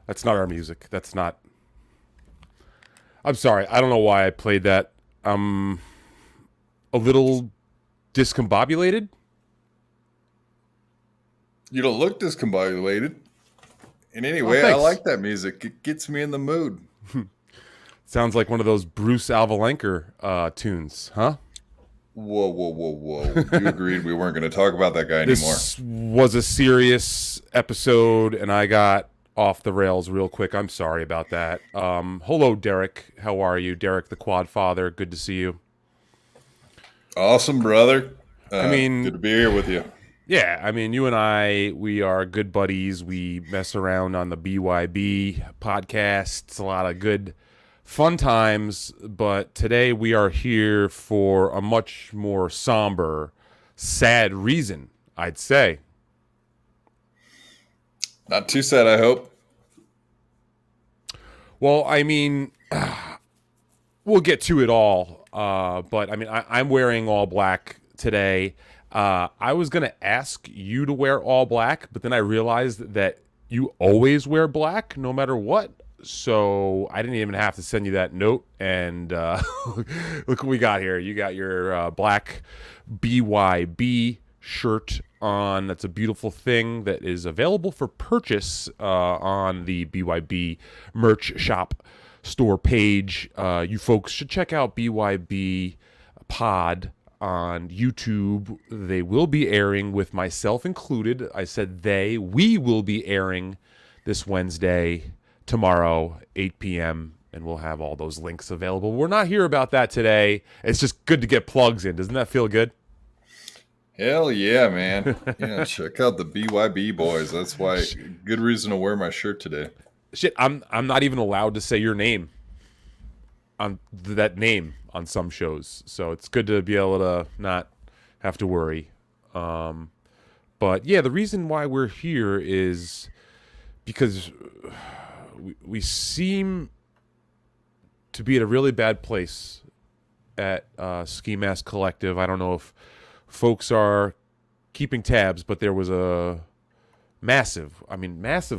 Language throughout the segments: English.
That's not our music. That's not. I'm sorry. I don't know why I played that. I'm a little discombobulated. You don't look discombobulated in any Oh, way. I thanks. like that music. It gets me in the mood. Sounds like one of those Bruce Alvarenka tunes, huh? Whoa, whoa, whoa, whoa. You agreed we weren't going to talk about that guy anymore. This was a serious episode, and I got off the rails real quick. I'm sorry about that. Hello, Derek. How are you, Derek, the Quad Father? Good to see you. Awesome, brother. I Good mean, to be here with you. yeah, I mean, you and I, we are good buddies. We mess around on the BYB podcast. It's a lot of good, fun times. But today we are here for a much more somber, sad reason, I'd say. Not too sad, I hope. Well, I mean, we'll get to it all. But I mean, I'm wearing all black today. I was gonna ask you to wear all black, but then I realized that you always wear black no matter what. So I didn't even have to send you that note. And look what we got here. You got your black BYB shirt on. That's a beautiful thing that is available for purchase on the BYB merch shop store page. You folks should check out BYB Pod on YouTube. They will be airing with myself included. I said we will be airing this Wednesday, tomorrow, 8 p.m., and we'll have all those links available. We're not here about that today. It's just good to get plugs in. Doesn't that feel good? Hell yeah, man. Yeah, check out the BYB boys. That's why good reason to wear my shirt today. Shit, I'm not even allowed to say your name on that name on some shows, so it's good to be able to not have to worry. But yeah, the reason why we're here is because we seem to be at a really bad place at Ski Mask Collective. I don't know if folks are keeping tabs, but there was a massive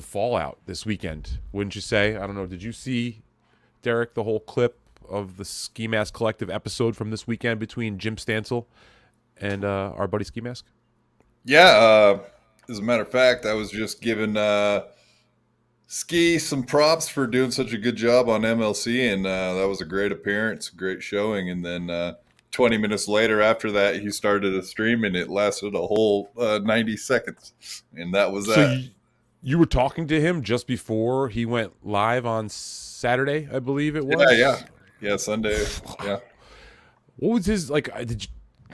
fallout this weekend, wouldn't you say? I don't know. Did you see, Derek, the whole clip of the Ski Mask Collective episode from this weekend between Jim Stansel and our buddy Ski Mask? Yeah, as a matter of fact, I was just giving Ski some props for doing such a good job on MLC, and that was a great appearance, great showing. And then 20 minutes later, after that, he started a stream, and it lasted a whole 90 seconds, and that was So that. you were talking to him just before he went live on Saturday, I believe it Yeah, was. yeah, Sunday. Yeah, What was his like?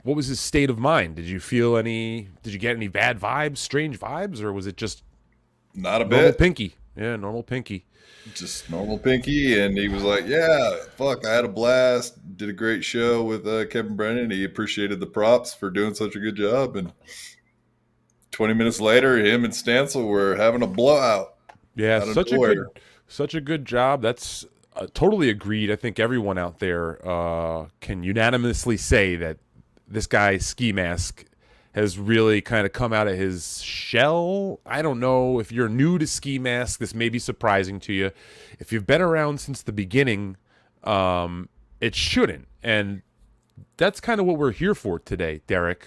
What was his state of mind? Did you feel any? Did you get any bad vibes, strange vibes, or was it just not a normal bit. Pinky? Yeah, normal Pinky. Just normal Pinky, and he was like, "Yeah, fuck, I had a blast. Did a great show with Kevin Brennan. He appreciated the props for doing such a good job." And 20 minutes later, him and Stancil were having a blowout Yeah, out of nowhere. such a good job. That's totally agreed. I think everyone out there can unanimously say that this guy Ski Mask has really kind of come out of his shell. I don't know if you're new to Ski Mask, this may be surprising to you. If you've been around since the beginning, it shouldn't. And that's kind of what we're here for today, Derek.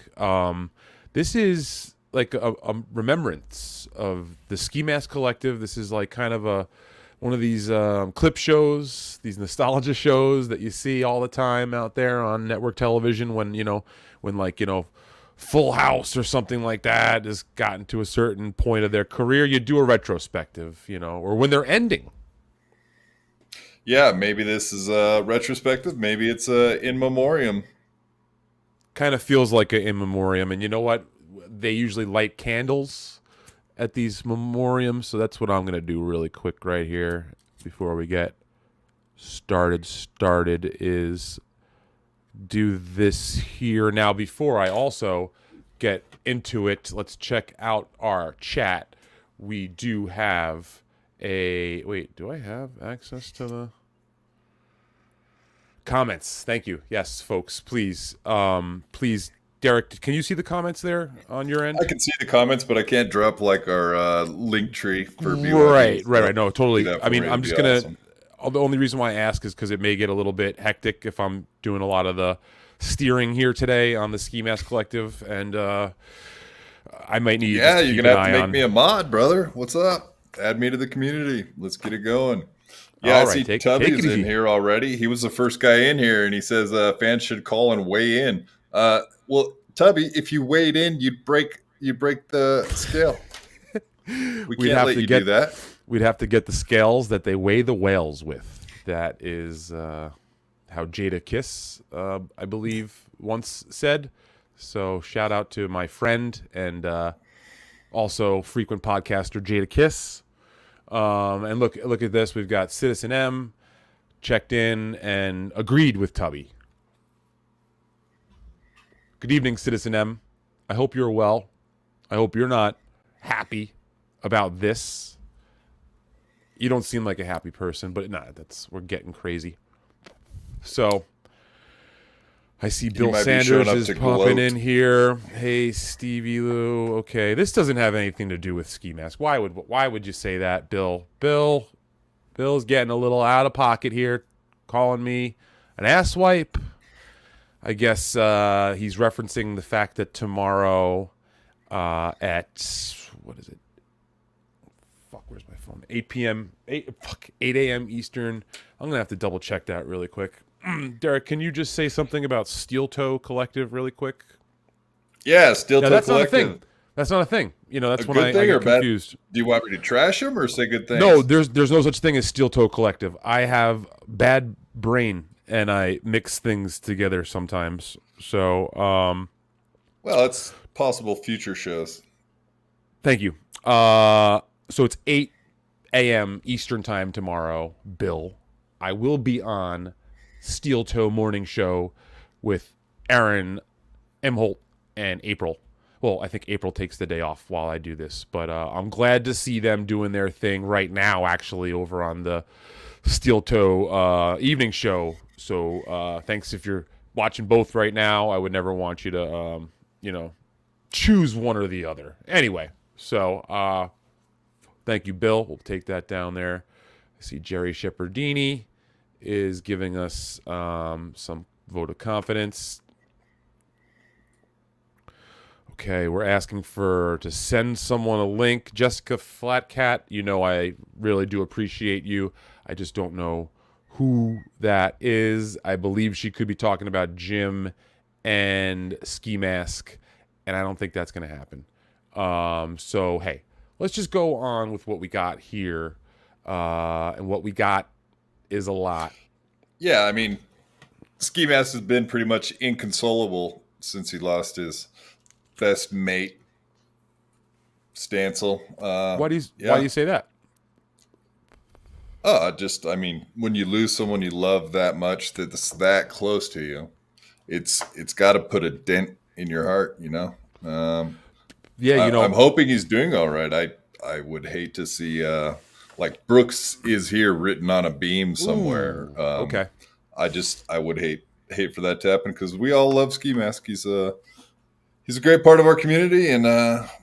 This is like a remembrance of the Ski Mask Collective. This is like kind of a one of these clip shows, these nostalgia shows that you see all the time out there on network television when Full House or something like that has gotten to a certain point of their career. You do a retrospective, or when they're ending. Yeah, maybe this is a retrospective. Maybe it's a in memoriam. Kind of feels like an in memoriam. And you know what? They usually light candles at these memoriams, so that's what I'm going to do really quick right here before we get started is do this here. Now, before I also get into it, let's check out our chat. We do have a... Wait, do I have access to the comments? Thank you. Yes, folks, please Derek, can you see the comments there on your end? I can see the comments, but I can't drop like our link tree for BYD. Right. No, Do totally. that I for mean, me, I'm it'd be just gonna. awesome. The only reason why I ask is because it may get a little bit hectic if I'm doing a lot of the steering here today on the Ski Mask Collective, and I might need Yeah, to you're keep gonna an have to eye make on. me a mod, brother. What's up? Add me to the community. Let's get it going. Yeah, I All right, see take Tubby's it in easy. here already. He was the first guy in here, and he says fans should call and weigh in. Well, Tubby, if you weighed in, you'd break the scale. We We'd can't have let to you do get that. we'd have to get the scales that they weigh the whales with. That is how Jada Kiss, I believe, once said. So shout out to my friend and also frequent podcaster Jada Kiss. And look at this. We've got Citizen M checked in and agreed with Tubby. Good evening, Citizen M. I hope you're well. I hope you're not happy about this. You don't seem like a happy person, but nah, we're getting crazy. So I see Bill might be showing Sanders up is to popping gloat. in here. Hey, Stevie Lew. Okay, this doesn't have anything to do with Ski Mask. Why would you say that, Bill? Bill's getting a little out of pocket here, calling me an asswipe. I guess he's referencing the fact that tomorrow at what is it? Fuck, where's my phone? 8 p.m. 8 a.m. Eastern. I'm gonna have to double check that really quick. Derek, can you just say something about Steel Toe Collective really quick? Yeah, Steel Toe That's Collective. not a thing. That's not a thing. That's when Good I thing or get bad? confused. Do you want me to trash them or say good things? No, there's no such thing as Steel Toe Collective. I have bad brain and I mix things together sometimes. So, Well, it's possible future shows. thank you. So it's 8 a.m. Eastern time tomorrow, Bill. I will be on Steel Toe Morning Show with Aaron Emholt and April. Well, I think April takes the day off while I do this, but I'm glad to see them doing their thing right now, actually, over on the Steel Toe evening show. So thanks if you're watching both right now. I would never want you to, choose one or the other. Anyway, so thank you, Bill. We'll take that down there. I see Jerry Shepherdini is giving us some vote of confidence. Okay, we're asking to send someone a link. Jessica Flatcat, I really do appreciate you. I just don't know who that is. I believe she could be talking about Jim and Ski Mask, and I don't think that's going to happen. So, hey, let's just go on with what we got here. And what we got is a lot. Yeah, I mean, Ski Mask has been pretty much inconsolable since he lost his best mate, Stancil. Why do you say that? I mean, when you lose someone you love that much that's that close to you, it's got to put a dent in your heart, Yeah, I'm hoping he's doing all right. I would hate to see like Brooks is here written on a beam somewhere. Ooh, okay. I would hate for that to happen because we all love Ski Mask. He's a great part of our community, and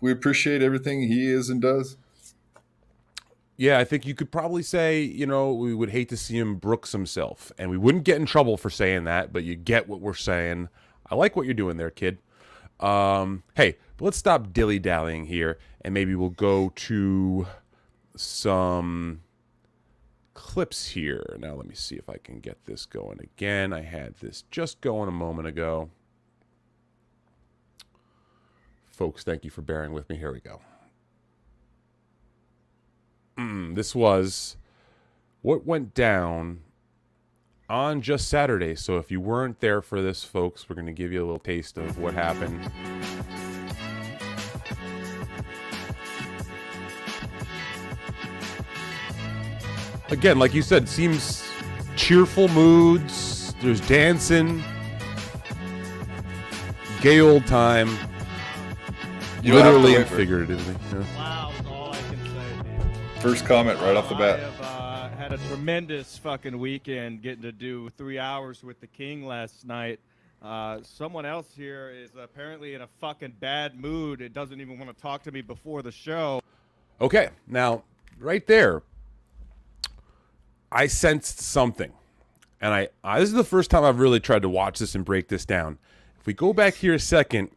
we appreciate everything he is and does. Yeah, I think you could probably say, we would hate to see him Brooks himself, and we wouldn't get in trouble for saying that, but you get what we're saying. I like what you're doing there, kid. Hey, but let's stop dilly-dallying here, and maybe we'll go to some clips here. Now, let me see if I can get this going again. I had this just going a moment ago. Folks, thank you for bearing with me. Here we go. This was what went down on just Saturday. So if you weren't there for this, folks, we're going to give you a little taste of what happened. Again, like you said, seems cheerful moods. There's dancing. Gay old time. Literally and figuratively. Yeah. Wow, is all I can say, dude. First comment right off the bat. I have had a tremendous fucking weekend getting to do 3 hours with the King last night. Someone else here is apparently in a fucking bad mood. It doesn't even want to talk to me before the show. Okay, now right there, I sensed something, and I this is the first time I've really tried to watch this and break this down. If we go back here a second,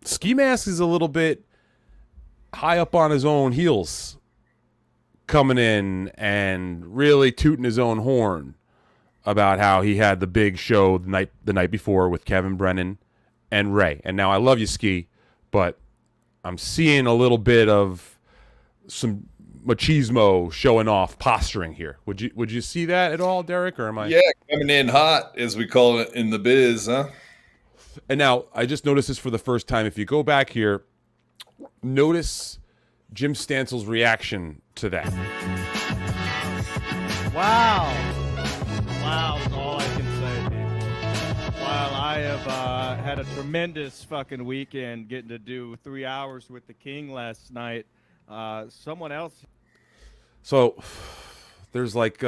Ski Mask is a little bit high up on his own heels, coming in and really tooting his own horn about how he had the big show the night before with Kevin Brennan and Ray. And now I love you, Ski, but I'm seeing a little bit of some machismo showing off, posturing here. Would you see that at all, Derek, or am I? Yeah, coming in hot, as we call it in the biz, huh? And now I just noticed this for the first time. If you go back here, notice Jim Stansel's reaction to that. Wow. Wow is all I can say, dude. While I have had a tremendous fucking weekend getting to do 3 hours with the King last night, someone else. So there's like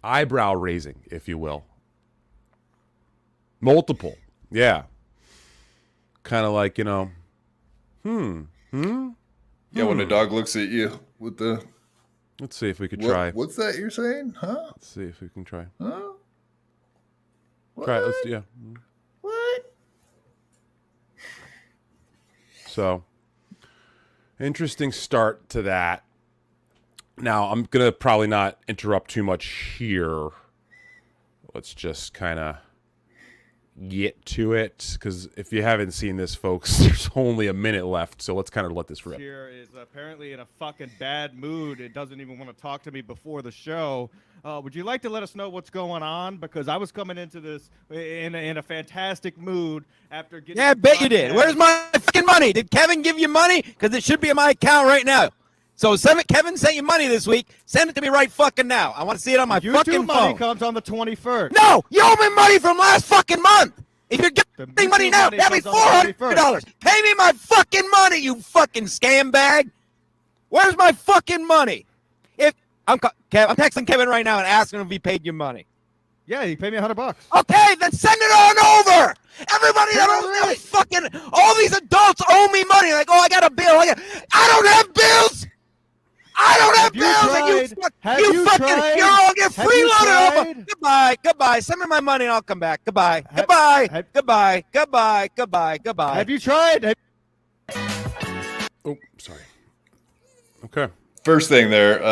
eyebrow raising, if you will. Multiple. Yeah. Kind of like, Yeah, when a dog looks at you with the... Let's see if we could try. What's that you're saying? Huh? Let's see if we can try. Huh? Try it. Let's do, yeah. What? So, interesting start to that. Now, I'm going to probably not interrupt too much here. Let's just kind of get to it, because if you haven't seen this, folks, there's only a minute left, so let's kind of let this rip. Here is apparently in a fucking bad mood. It doesn't even want to talk to me before the show. Would you like to let us know what's going on? Because I was coming into this in a fantastic mood after getting... Yeah, I bet you did. Where's my fucking money? Did Kevin give you money? Because it should be in my account right now. So Kevin sent you money this week. Send it to me right fucking now. I want to see it on my YouTube fucking money phone. comes on the 21st. No, you owe me money from last fucking month. If you're getting money now, that'd be $400. Pay me my fucking money, you fucking scam bag. Where's my fucking money? If I'm texting Kevin right now and asking him if he paid you money. Yeah, he paid me $100. Okay, then send it on over. Everybody that owes fucking, all these adults owe me money. Like, oh, I got a bill. I don't have bills. I don't have bills. You're all get freeloaded over. Goodbye. Send me my money and I'll come back. Goodbye. Goodbye. Have you tried? Oh, sorry. Okay. First thing there,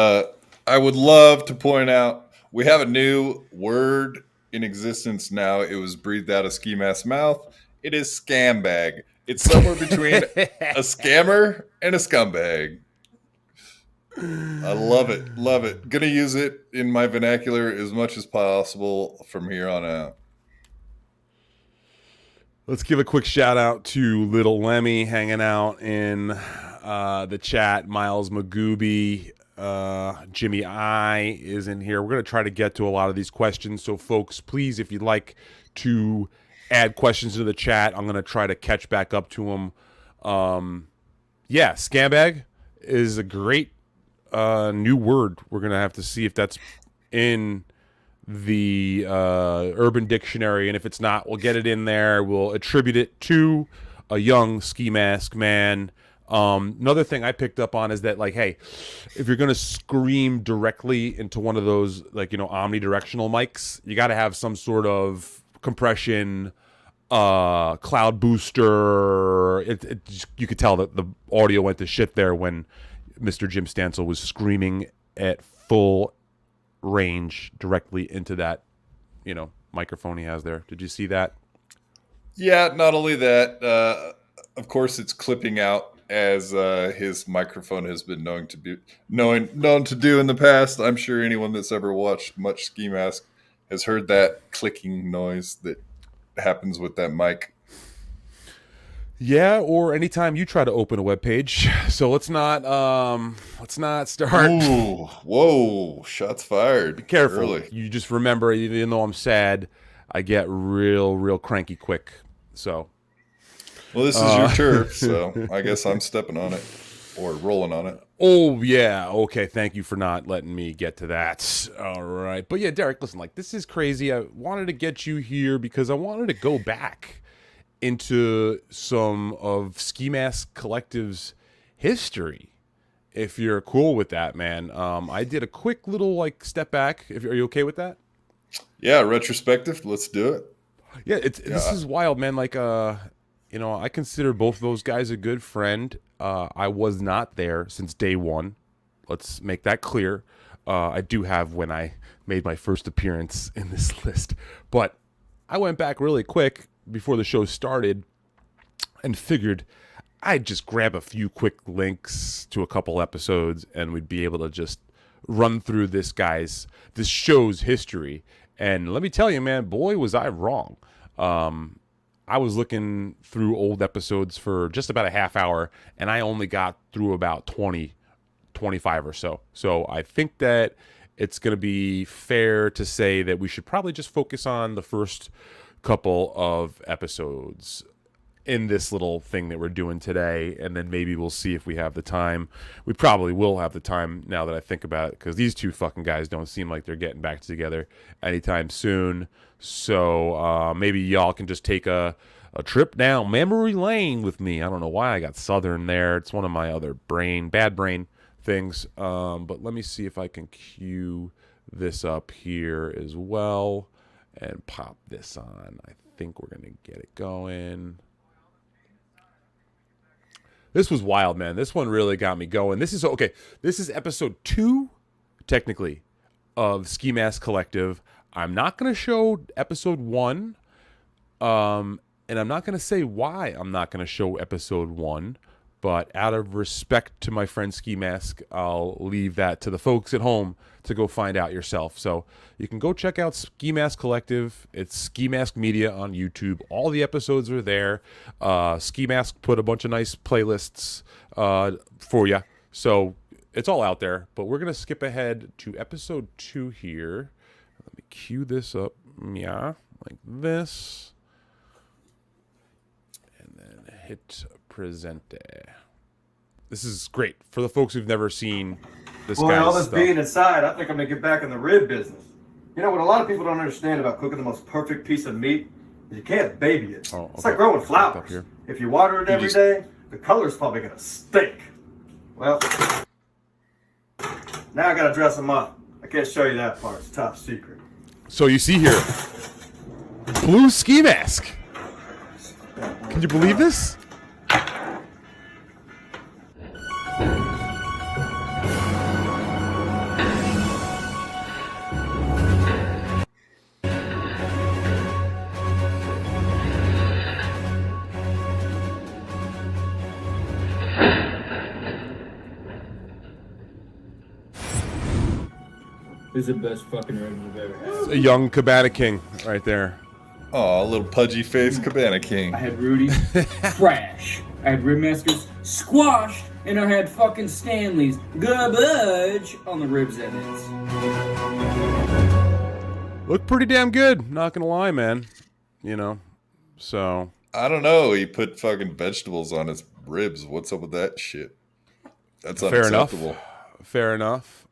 I would love to point out we have a new word in existence now. It was breathed out of Ski Mask's mouth. It is scambag. It's somewhere between a scammer and a scumbag. I love it. Love it. Gonna use it in my vernacular as much as possible from here on out. Let's give a quick shout out to Little Lemmy hanging out in the chat. Miles Magooby, Jimmy I is in here. We're going to try to get to a lot of these questions. So, folks, please, if you'd like to add questions to the chat, I'm going to try to catch back up to them. Yeah, scambag is a great new word. We're going to have to see if that's in the Urban Dictionary, and if it's not, we'll get it in there. We'll attribute it to a young Ski Mask man. Another thing I picked up on is that, like, hey, if you're going to scream directly into one of those, like, you know, omnidirectional mics, you got to have some sort of compression, cloud booster. You could tell that the audio went to shit there when Mr. Jim Stansel was screaming at full range directly into that, you know, microphone he has there. Did you see that? Yeah, not only that, of course it's clipping out as his microphone has been known to do in the past. I'm sure anyone that's ever watched much Ski Mask has heard that clicking noise that happens with that mic. Yeah, or anytime you try to open a web page. So let's not start. Ooh, whoa, shots fired. Be careful. Early. You just remember, even though I'm sad, I get real cranky quick. So, well, this is your turf, so I guess I'm stepping on it. or rolling on it. Oh, yeah. Okay. Thank you for not letting me get to that. All right. But yeah, Derek, listen, like, this is crazy. I wanted to get you here because I wanted to go back into some of Ski Mask Collective's history. If you're cool with that, man. I did a quick little, like, step back. Are you okay with that? Yeah, retrospective. Let's do it. Yeah, this is wild, man. Like, you know, I consider both of those guys a good friend. I was not there since day one. Let's make that clear. I do have when I made my first appearance in this list, but I went back really quick before the show started and figured I'd just grab a few quick links to a couple episodes and we'd be able to just run through this show's history. And let me tell you, man, boy, was I wrong. I was looking through old episodes for just about a half hour, and I only got through about 20, 25 or so. So I think that it's going to be fair to say that we should probably just focus on the first couple of episodes in this little thing that we're doing today, and then maybe we'll see if we have the time. We probably will have the time now that I think about it, because these two fucking guys don't seem like they're getting back together anytime soon. So maybe y'all can just take a trip down memory lane with me. I don't know why I got Southern there. It's one of my other bad brain things. But let me see if I can cue this up here as well and pop this on. I think we're going to get it going. This was wild, man. This one really got me going. This is okay. This is episode 2, technically, of Ski Mask Collective. I'm not going to show episode 1, and I'm not going to say why I'm not going to show episode 1, but out of respect to my friend Ski Mask, I'll leave that to the folks at home to go find out yourself. So you can go check out Ski Mask Collective. It's Ski Mask Media on YouTube. All the episodes are there. Ski Mask put a bunch of nice playlists for you. So it's all out there. But we're going to skip ahead to episode 2 here. Let me cue this up. Yeah, like this. And then hit presente. This is great for the folks who've never seen this Boy, guy's all this stuff. being inside, I think I'm gonna get back in the rib business. You know what a lot of people don't understand about cooking the most perfect piece of meat is you can't baby it. Oh, It's okay. like growing Up flowers. here. If you water it every day, the color's probably gonna stink. Well, now I gotta dress them up. I can't show you that part. It's top secret. So you see here, blue ski mask. Can you believe this? This is the best fucking ribs I've ever had. A young Cabana King right there. Oh, a little pudgy face Cabana King. I had Rudy's trash. I had rib masters squashed, and I had fucking Stanley's garbage on the ribs edits. Look pretty damn good, not gonna lie, man. You know, so I don't know. He put fucking vegetables on his ribs. What's up with that shit? That's fair enough. unacceptable. Fair enough.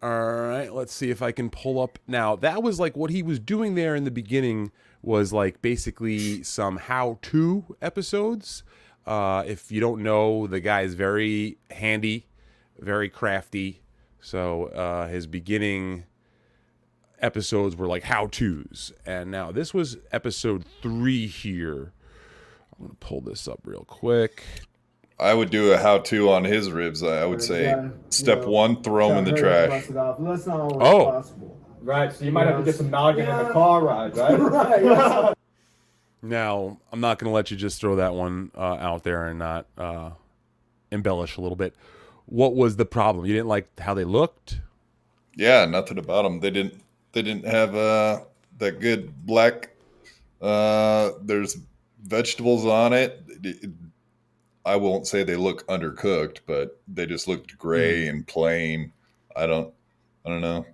All right, let's see if I can pull up. Now, that was like what he was doing there in the beginning was like basically some how-to episodes. If you don't know, the guy is very handy, very crafty. So his beginning episodes were like how-tos. And now this was episode 3 here. I'm going to pull this up real quick. I would do a how-to on his ribs. I would say, step 1, throw them in the trash. That's not always Oh. possible. Right, so you might have to get some noggin in the car ride, right? Right. Now, I'm not going to let you just throw that one out there and not embellish a little bit. What was the problem? You didn't like how they looked? Yeah, nothing about them. They didn't have that good black. There's vegetables on it. I won't say they look undercooked, but they just looked gray and plain. I don't know.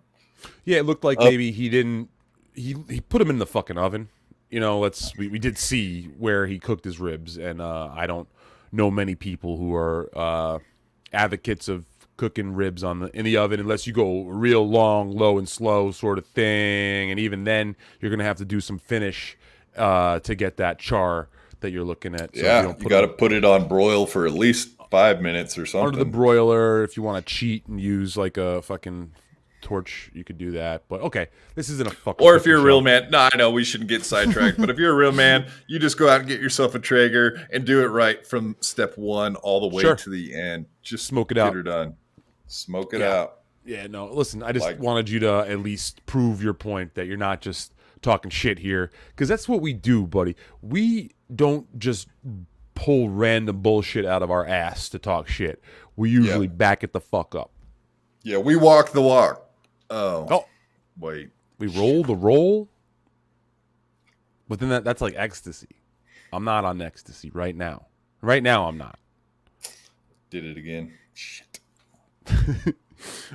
Yeah, it looked like maybe he didn't. He put them in the fucking oven. You know, we did see where he cooked his ribs, and I don't know many people who are advocates of cooking ribs in the oven unless you go real long, low and slow sort of thing, and even then you're gonna have to do some finish to get that char that you're looking at. So Yeah, you got to put it on broil for at least 5 minutes or something. under the broiler. If you want to cheat and use like a fucking torch, you could do that. But okay, this isn't a fucking. Or if you're a real show. man, no, I know we shouldn't get sidetracked, but if you're a real man, you just go out and get yourself a Traeger and do it right from step 1 all the way Sure. to the end. Just Smoke it get out. her done. Smoke it Yeah. out. Yeah, no, listen, I just wanted you to at least prove your point that you're not just talking shit here, because that's what we do, buddy. We don't just pull random bullshit out of our ass to talk shit. We usually back it the fuck up. Yeah, we walk the walk. Oh, wait. We roll the roll. But then that's like ecstasy. I'm not on ecstasy right now. Right now, I'm not. Did it again. Shit.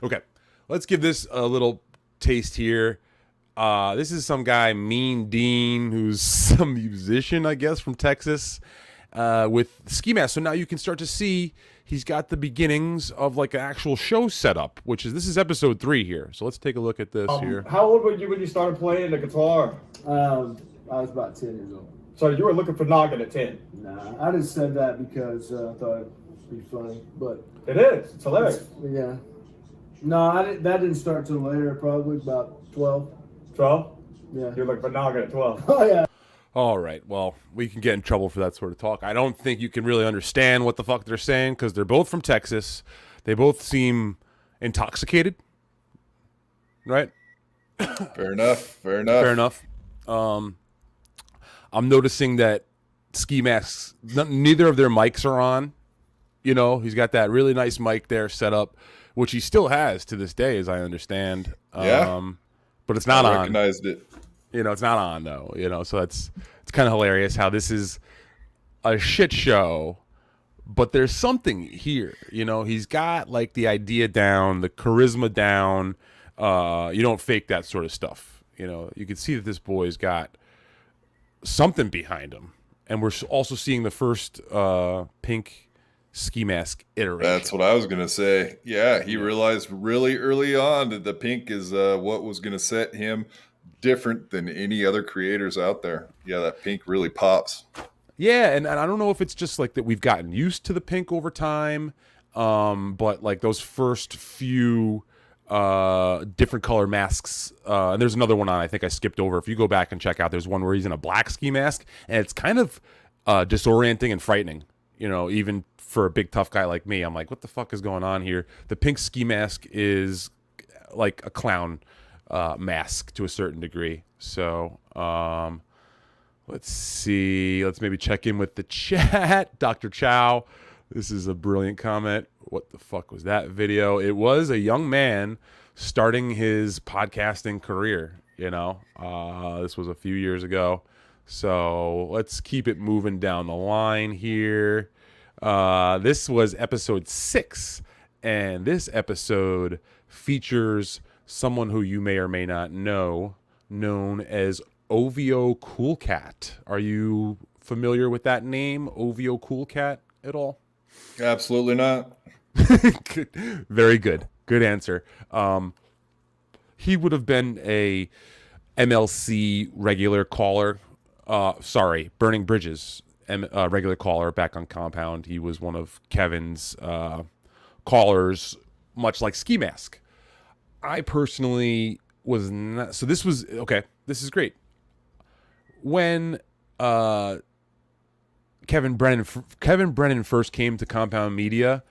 Okay, let's give this a little taste here. This is some guy, Mean Dean, who's some musician, I guess, from Texas, with ski mask. So now you can start to see he's got the beginnings of like an actual show setup, this is episode 3 here. So let's take a look at this here. How old were you when you started playing the guitar? I was about 10 years old. So you were looking for noggin at 10. Nah, I just said that because I thought it'd be funny, but It is. It's hilarious. yeah. No, that didn't start till later, probably about 12. 12? Yeah. You're looking for noggin at 12. Oh, yeah. All right, well, we can get in trouble for that sort of talk. I don't think you can really understand what the fuck they're saying because they're both from Texas. They both seem intoxicated, right? Fair enough. Fair enough. Fair enough. I'm noticing that ski masks, neither of their mics are on. You know, he's got that really nice mic there set up, which he still has to this day, as I understand. Yeah. But it's not I on. recognized it. You know, it's not on though. You know, so it's kind of hilarious how this is a shit show, but there's something here. You know, he's got like the idea down, the charisma down. You don't fake that sort of stuff. You know, you can see that this boy's got something behind him, and we're also seeing the first pink ski mask iteration. That's what I was going to say. Yeah, he realized really early on that the pink is what was going to set him different than any other creators out there. Yeah, that pink really pops. Yeah, and I don't know if it's just like that we've gotten used to the pink over time, but like those first few different color masks, and there's another one on I think I skipped over. If you go back and check out, there's one where he's in a black ski mask, and it's kind of disorienting and frightening. You know, even for a big tough guy like me, I'm like, what the fuck is going on here? The pink ski mask is like a clown mask to a certain degree. So let's see. Let's maybe check in with the chat. Dr. Chow, this is a brilliant comment. What the fuck was that video? It was a young man starting his podcasting career. You know, this was a few years ago. So let's keep it moving down the line here. This was episode 6, and this episode features someone who you may or may not know, known as OVO Cool Cat. Are you familiar with that name, OVO Cool Cat, at all? Absolutely not. Very good. Good answer. He would have been a MLC regular caller. Burning Bridges regular caller back on Compound. He was one of Kevin's callers, much like Ski Mask. I personally was not. So this was okay. This is great. When Kevin Brennan first came to Compound Media,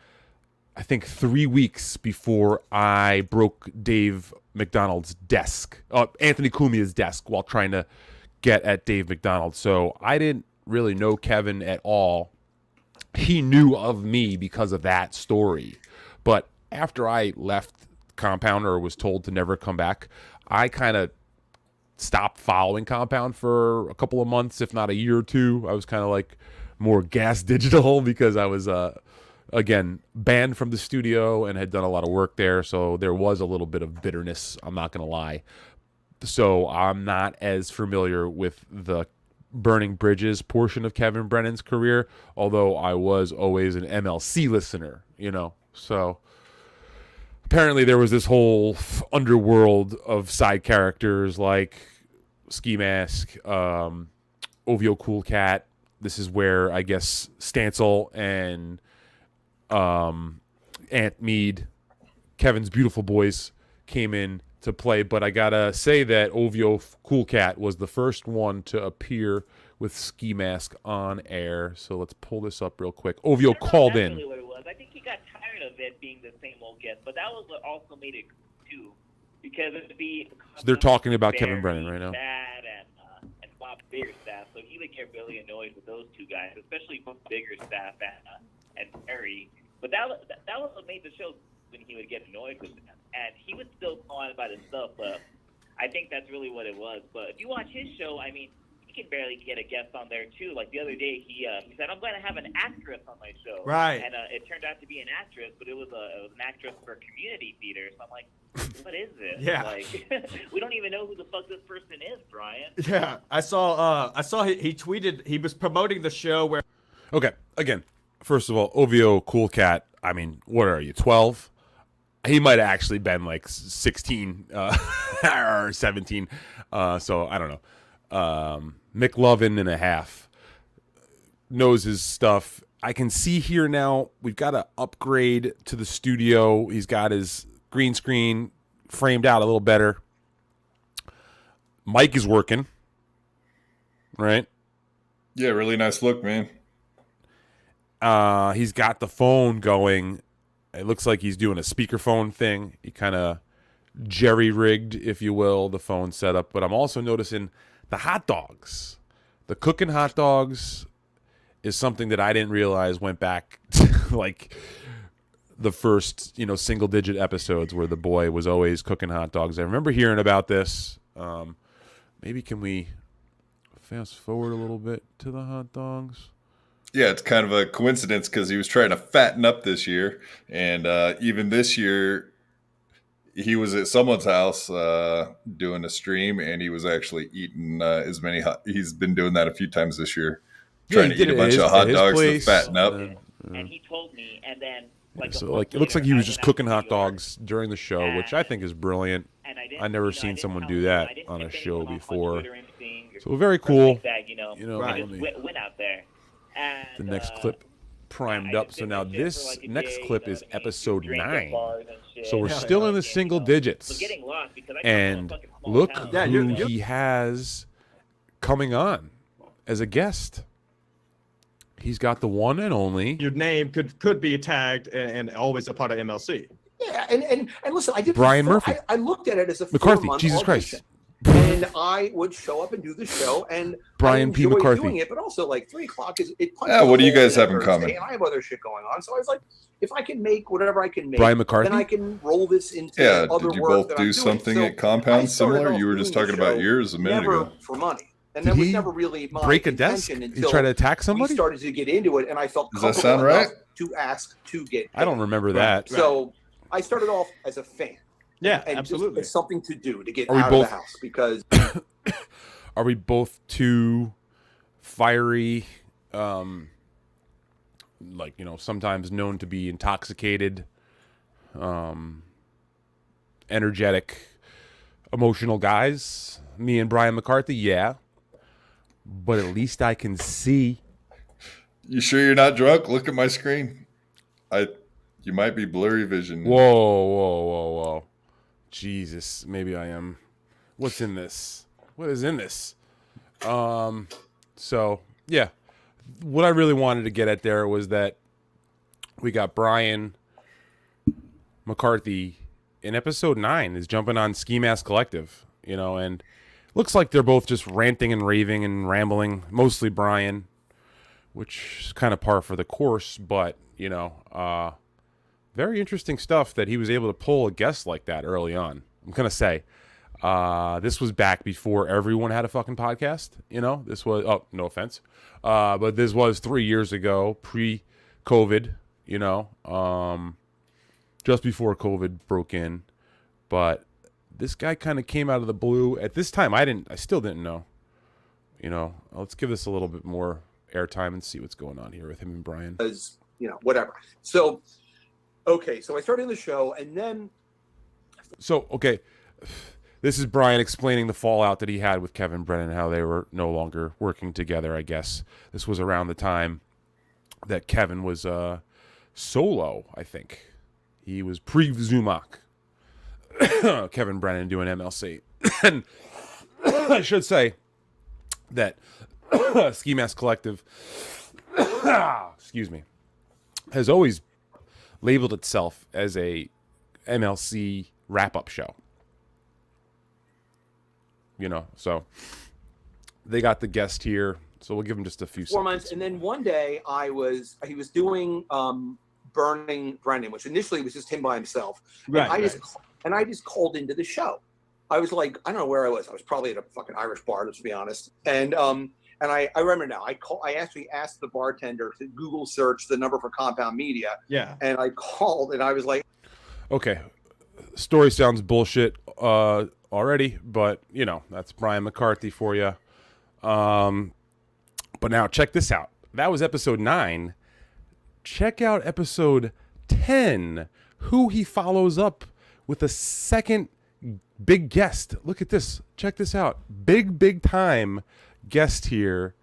I think 3 weeks before I broke Dave McDonald's desk, Anthony Cumia's desk, while trying to get at Dave McDonald. So I didn't really know Kevin at all. He knew of me because of that story. But after I left Compound, or was told to never come back, I kind of stopped following Compound for a couple of months, if not a year or two. I was kind of like more gas digital because I was again banned from the studio and had done a lot of work there, so there was a little bit of bitterness, I'm not gonna lie. So I'm not as familiar with the Burning Bridges portion of Kevin Brennan's career, although I was always an MLC listener, you know. So apparently there was this whole underworld of side characters like Ski Mask, OVO Cool Cat. This is where I guess Stancil and Aunt Mead, Kevin's beautiful boys, came in to play. But I gotta say that OVO Cool Cat was the first one to appear with Ski Mask on air. So let's pull this up real quick. OVO called in. Really what it was. I think he got tired of it being the same old guest, but that was what also made it too, because it'd be. So they're talking about Kevin Brennan right now. And Bob Biggerstaff, so he would get really annoyed with those two guys, especially Bob Biggerstaff and Perry. But that was what made the show, when he would get annoyed with them, and he would still go on about his stuff. But I think that's really what it was. But if you watch his show, I mean, he can barely get a guest on there too. Like the other day, he said, "I'm going to have an actress on my show." Right. And it turned out to be an actress, but it was an actress for community theater. So I'm like, what is this? Yeah. Like, we don't even know who the fuck this person is, Brian. Yeah, I saw he tweeted, he was promoting the show where. Okay, again, first of all, OVO Cool Cat, I mean, what are you, 12? He might have actually been like 16 or 17, so I don't know. McLovin and a half knows his stuff. I can see here now we've got to upgrade to the studio. He's got his green screen framed out a little better. Mike is working, right? Yeah, really nice look, man. He's got the phone going. It looks like he's doing a speakerphone thing. He kind of jerry-rigged, if you will, the phone setup. But I'm also noticing the hot dogs. The cooking hot dogs is something that I didn't realize went back to like the first, single-digit episodes where the boy was always cooking hot dogs. I remember hearing about this. Maybe can we fast forward a little bit to the hot dogs? Yeah, it's kind of a coincidence because he was trying to fatten up this year. And even this year, he was at someone's house doing a stream, and he was actually eating as many he's been doing that a few times this year. Trying to eat a bunch of hot dogs to fatten up. And he told me, and then it looks like he was just cooking hot dogs during the show, which I think is brilliant. I never seen someone do that on a show before. So very cool. Went out there. And, the next clip primed up. So now this next clip is episode 9. So we're still in the single digits. And look who he has coming on as a guest. He's got the one and only. Your name could be tagged and always a part of MLC. Yeah, and listen, I did Brian Murphy. I looked at it as a McCarthy. 4-month Jesus audition. Christ. And I would show up and do the show, and Brian I P. enjoyed McCarthy. doing it, but also like 3 o'clock is it. Yeah, what do you guys have in Thursday, common? And I have other shit going on, so I was like, if I can make whatever I can make, Brian McCarthy? then I can roll this into Yeah, other did you work both that do I'm doing. something So at Compound I started similar? off You were just doing the talking about show yours a minute never ago. for money, and Did that was he never really my break a desk? intention He until tried to attack we somebody? started to get into it, and I felt Does that comfortable sound right? enough to ask to get. I don't paid. remember that. So I started off as a fan. Yeah, And absolutely. It's something to do to get Are we out both- of the house because Are we both too fiery, sometimes known to be intoxicated, energetic, emotional guys? Me and Brian McCarthy, yeah. But at least I can see. You sure you're not drunk? Look at my screen. You might be blurry vision. Whoa. Jesus, maybe I am. What's in this? What is in this? So, yeah. What I really wanted to get at there was that we got Brian McCarthy in episode 9 is jumping on Ski Mask Collective, and looks like they're both just ranting and raving and rambling, mostly Brian, which is kind of par for the course, but, very interesting stuff that he was able to pull a guest like that early on. I'm going to say, this was back before everyone had a fucking podcast. This was, no offense. But this was 3 years ago, pre-COVID, just before COVID broke in. But this guy kind of came out of the blue. At this time, I still didn't know. Let's give this a little bit more airtime and see what's going on here with him and Brian. whatever. So Okay, so I started the show, and then So, okay, this is Brian explaining the fallout that he had with Kevin Brennan, how they were no longer working together, I guess. This was around the time that Kevin was solo, I think. He was pre-Zumock. Kevin Brennan doing MLC. And I should say that Ski Mask Collective, excuse me, has always labeled itself as a MLC wrap-up show. You know, so they got the guest here, so we'll give him just a few 4 seconds. months, and then one day he was doing Burning Brennan, which initially was just him by himself. Right. And I just called into the show. I was like, I don't know where I was. I was probably at a fucking Irish bar, let's be honest. And I remember now. I actually asked the bartender to Google search the number for Compound Media. Yeah. And I called, and I was like, Okay, story sounds bullshit already, but you know that's Brian McCarthy for you. But now check this out. That was episode 9. Check out episode 10. Who he follows up with a second big guest. Look at this. Check this out. Big time guest here.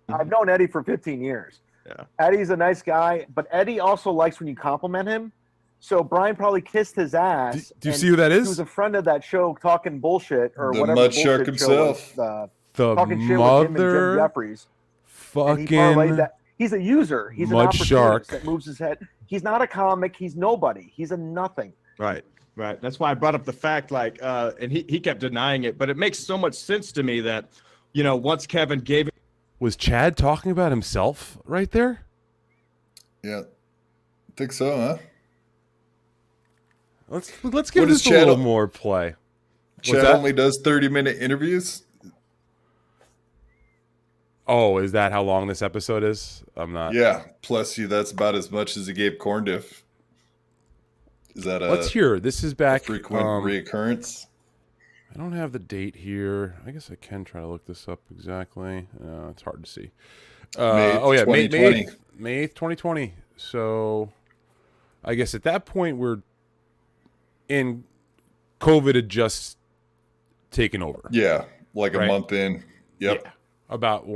I've known Eddie for 15 years. Yeah. Eddie's a nice guy, but Eddie also likes when you compliment him. So Brian probably kissed his ass. Do you see who that is? He was a friend of that show, Talking Bullshit, or The whatever. Mud the Shark bullshit show himself. was, The Talking Shit with him and Jim mother Jeffries. And he parlayed fucking that. He's a user. He's an Mud opportunist Shark. that moves his head. He's not a comic. He's nobody. He's a nothing. Right. Right. That's why I brought up the fact, like, and he kept denying it, but it makes so much sense to me that, you know, once Kevin gave it. Was Chad talking about himself right there? Yeah, I think so, huh? Let's give What this is a Chad- little more play. Chad that? only does 30-minute interviews. Oh, is that how long this episode is? I'm not. Yeah, plus that's about as much as he gave Corn Diff. Is that Let's hear. This is back. frequent reoccurrence? I don't have the date here. I guess I can try to look this up exactly. It's hard to see. May Oh yeah, May 2020. May 8th, 2020. So I guess at that point we're in. COVID had just taken over. Yeah, like Right. a month in. Yep. Yeah. About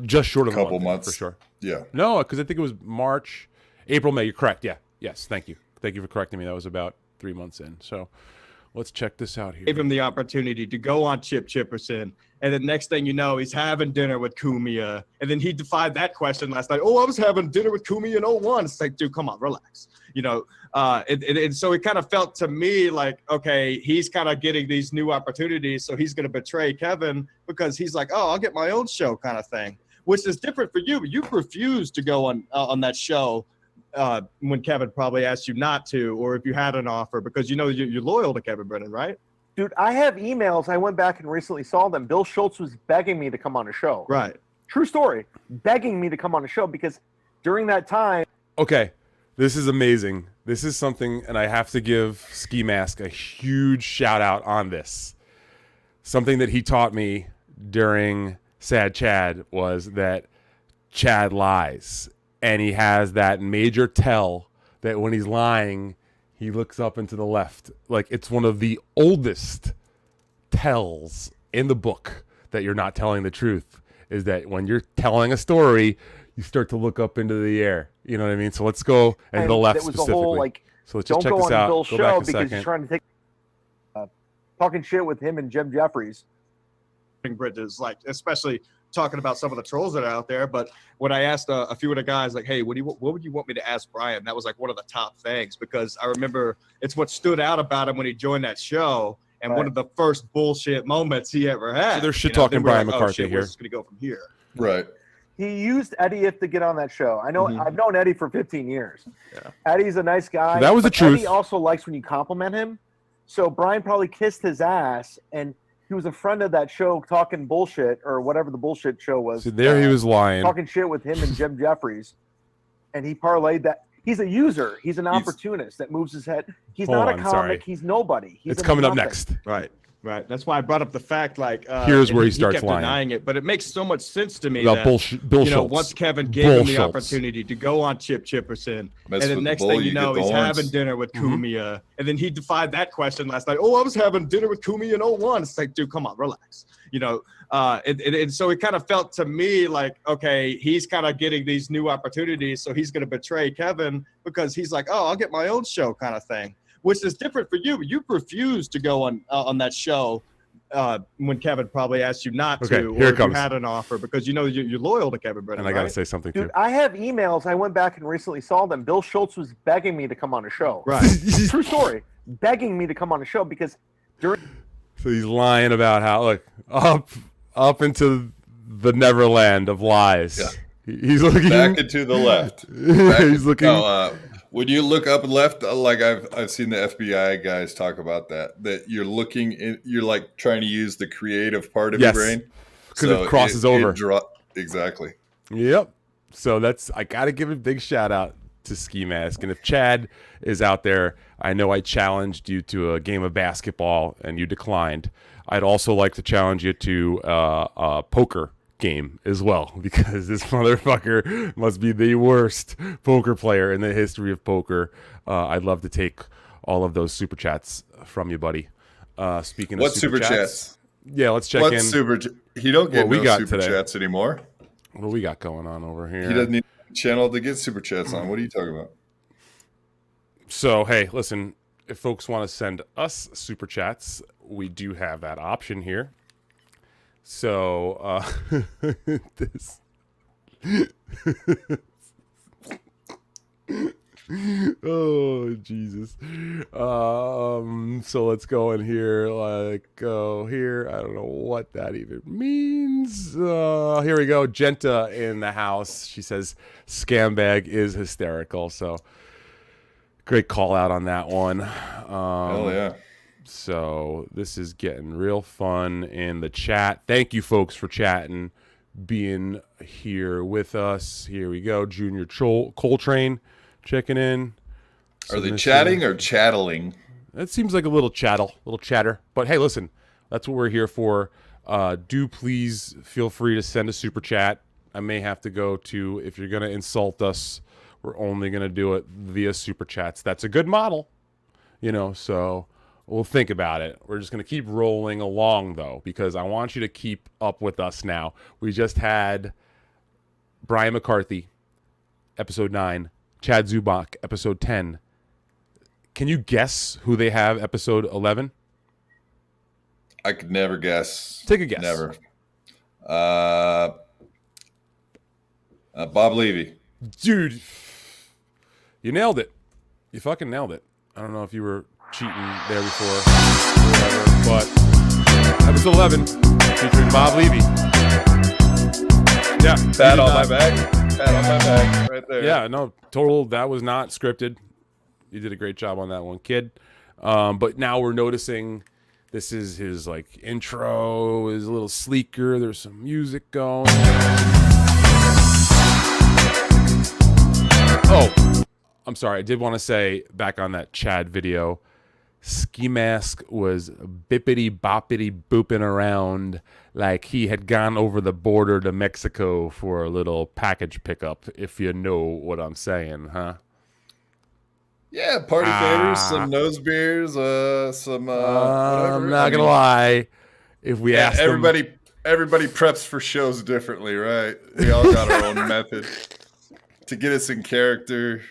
just short of a Couple month in, months. for sure. Yeah. No, because I think it was March, April, May. You're correct. Yeah. Yes. Thank you. Thank you for correcting me. That was about 3 months in. So let's check this out here. Gave him the opportunity to go on Chip Chipperson, and the next thing you know, he's having dinner with Kumia, and then he defied that question last night. Oh, I was having dinner with Kumia in 01. It's like, dude, come on, relax. You know, and so it kind of felt to me like, okay, he's kind of getting these new opportunities, so he's going to betray Kevin because he's like, oh, I'll get my own show kind of thing, which is different for you. You refused to go on that show when Kevin probably asked you not to, or if you had an offer, because you know you're loyal to Kevin Brennan, right? Dude, I have emails. I went back and recently saw them. Bill Schultz was begging me to come on a show. Right. True story. Begging me to come on a show because during that time. Okay. This is amazing. This is something, and I have to give Ski Mask a huge shout out on this. Something that he taught me during Sad Chad was that Chad lies. And he has that major tell that when he's lying, he looks up and to the left. Like, it's one of the oldest tells in the book that you're not telling the truth, is that when you're telling a story, you start to look up into the air. You know what I mean? So let's go and to the left that was specifically. The whole, like, so let's just check don't this go on out. Bill's Go show back a because second. he's trying to take talking shit with him and Jim Jeffries. Bridges, like, especially talking about some of the trolls that are out there. But when I asked a few of the guys, like, hey, what would you want me to ask Brian? That was like one of the top things, because I remember it's what stood out about him when he joined that show, and one of the first bullshit moments he ever had. So there's shit talking then we're Brian like, McCarthy shit, here. Where's this gonna go from here? Right. He used Eddie If to get on that show. I know. Mhm. I've known Eddie for 15 years. Yeah. Eddie's a nice guy. So that was the but truth. Eddie also likes when you compliment him. So Brian probably kissed his ass, and he was a friend of that show, Talking Bullshit, or whatever the bullshit show was. So there he was lying. Talking shit with him and Jim Jeffries, and he parlayed that. He's a user. He's an opportunist that moves his head. He's Hold not on, a comic. sorry. He's nobody. He's It's a coming up nothing. next. Right. Right. That's why I brought up the fact, like, Here's and where he starts kept lying. denying it, but it makes so much sense to me About that Bill you know, Schultz. once Kevin gave Bull him the Schultz. opportunity to go on Chip Chipperson, Mess and the with the next bull, thing you you know, get the he's horns. having dinner with Mm-hmm. Cumia, and then he defied that question last night. Oh, I was having dinner with Cumia in 01. It's like, dude, come on, relax. You know, and so it kind of felt to me like, okay, he's kind of getting these new opportunities, so he's going to betray Kevin because he's like, oh, I'll get my own show kind of thing, which is different for you. You refused to go on that show when Kevin probably asked you not Okay, to, here or it if you comes. had an offer because you know you're loyal to Kevin Brennan. And I got to right? say something Dude, too. I have emails. I went back and recently saw them. Bill Schultz was begging me to come on a show. Right. True story. Begging me to come on a show because during So he's lying about how, look, up into the neverland of lies. Yeah. He's looking Back and to the left. Back he's looking. When you look up and left, like I've seen the FBI guys talk about that you're looking in, you're like trying to use the creative part of Yes, your brain 'cause it crosses over. Exactly. Yep. So I got to give a big shout out to Ski Mask. And if Chad is out there, I know I challenged you to a game of basketball and you declined. I'd also like to challenge you to a poker game as well, because this motherfucker must be the worst poker player in the history of poker. I'd love to take all of those super chats from you, buddy. Speaking What of super chats? Yeah, let's check in. He don't get what we got super today. chats anymore. What do we got going on over here? He doesn't need a channel to get super chats on. What are you talking about? So, hey, listen, if folks want to send us super chats, we do have that option here. So, this. Oh, Jesus. So let's go in here, like, go here. I don't know what that even means. Here we go. Genta in the house. She says, Scambag is hysterical. So, great call out on that one. Hell yeah. So this is getting real fun in the chat. Thank you, folks, for chatting, being here with us. Here we go. Junior Coltrane checking in. Are they chatting or chattling? That seems like a little chatter. But hey, listen, that's what we're here for. Do please feel free to send a super chat. I may have to go to, if you're going to insult us, we're only going to do it via super chats. That's a good model, so we'll think about it. We're just going to keep rolling along, though, because I want you to keep up with us now. We just had Brian McCarthy, episode 9, Chad Zubak, episode 10. Can you guess who they have, episode 11? I could never guess. Take a guess. Never. Bob Levy. Dude, you nailed it. You fucking nailed it. I don't know if you were cheating there before or whatever, but episode 11 featuring Bob Levy. Yeah. Pat on my back. Pat on my back right there. Yeah, no, total. That was not scripted. You did a great job on that one, kid. But now we're noticing this is his like intro is a little sleeker. There's some music going. Oh, I'm sorry. I did want to say back on that Chad video, Ski Mask was bippity boppity booping around like he had gone over the border to Mexico for a little package pickup, if you know what I'm saying, huh? Yeah, party favors, some nose beers, some whatever. I'm not gonna lie. If we ask everybody preps for shows differently, right? We all got our own method to get us in character.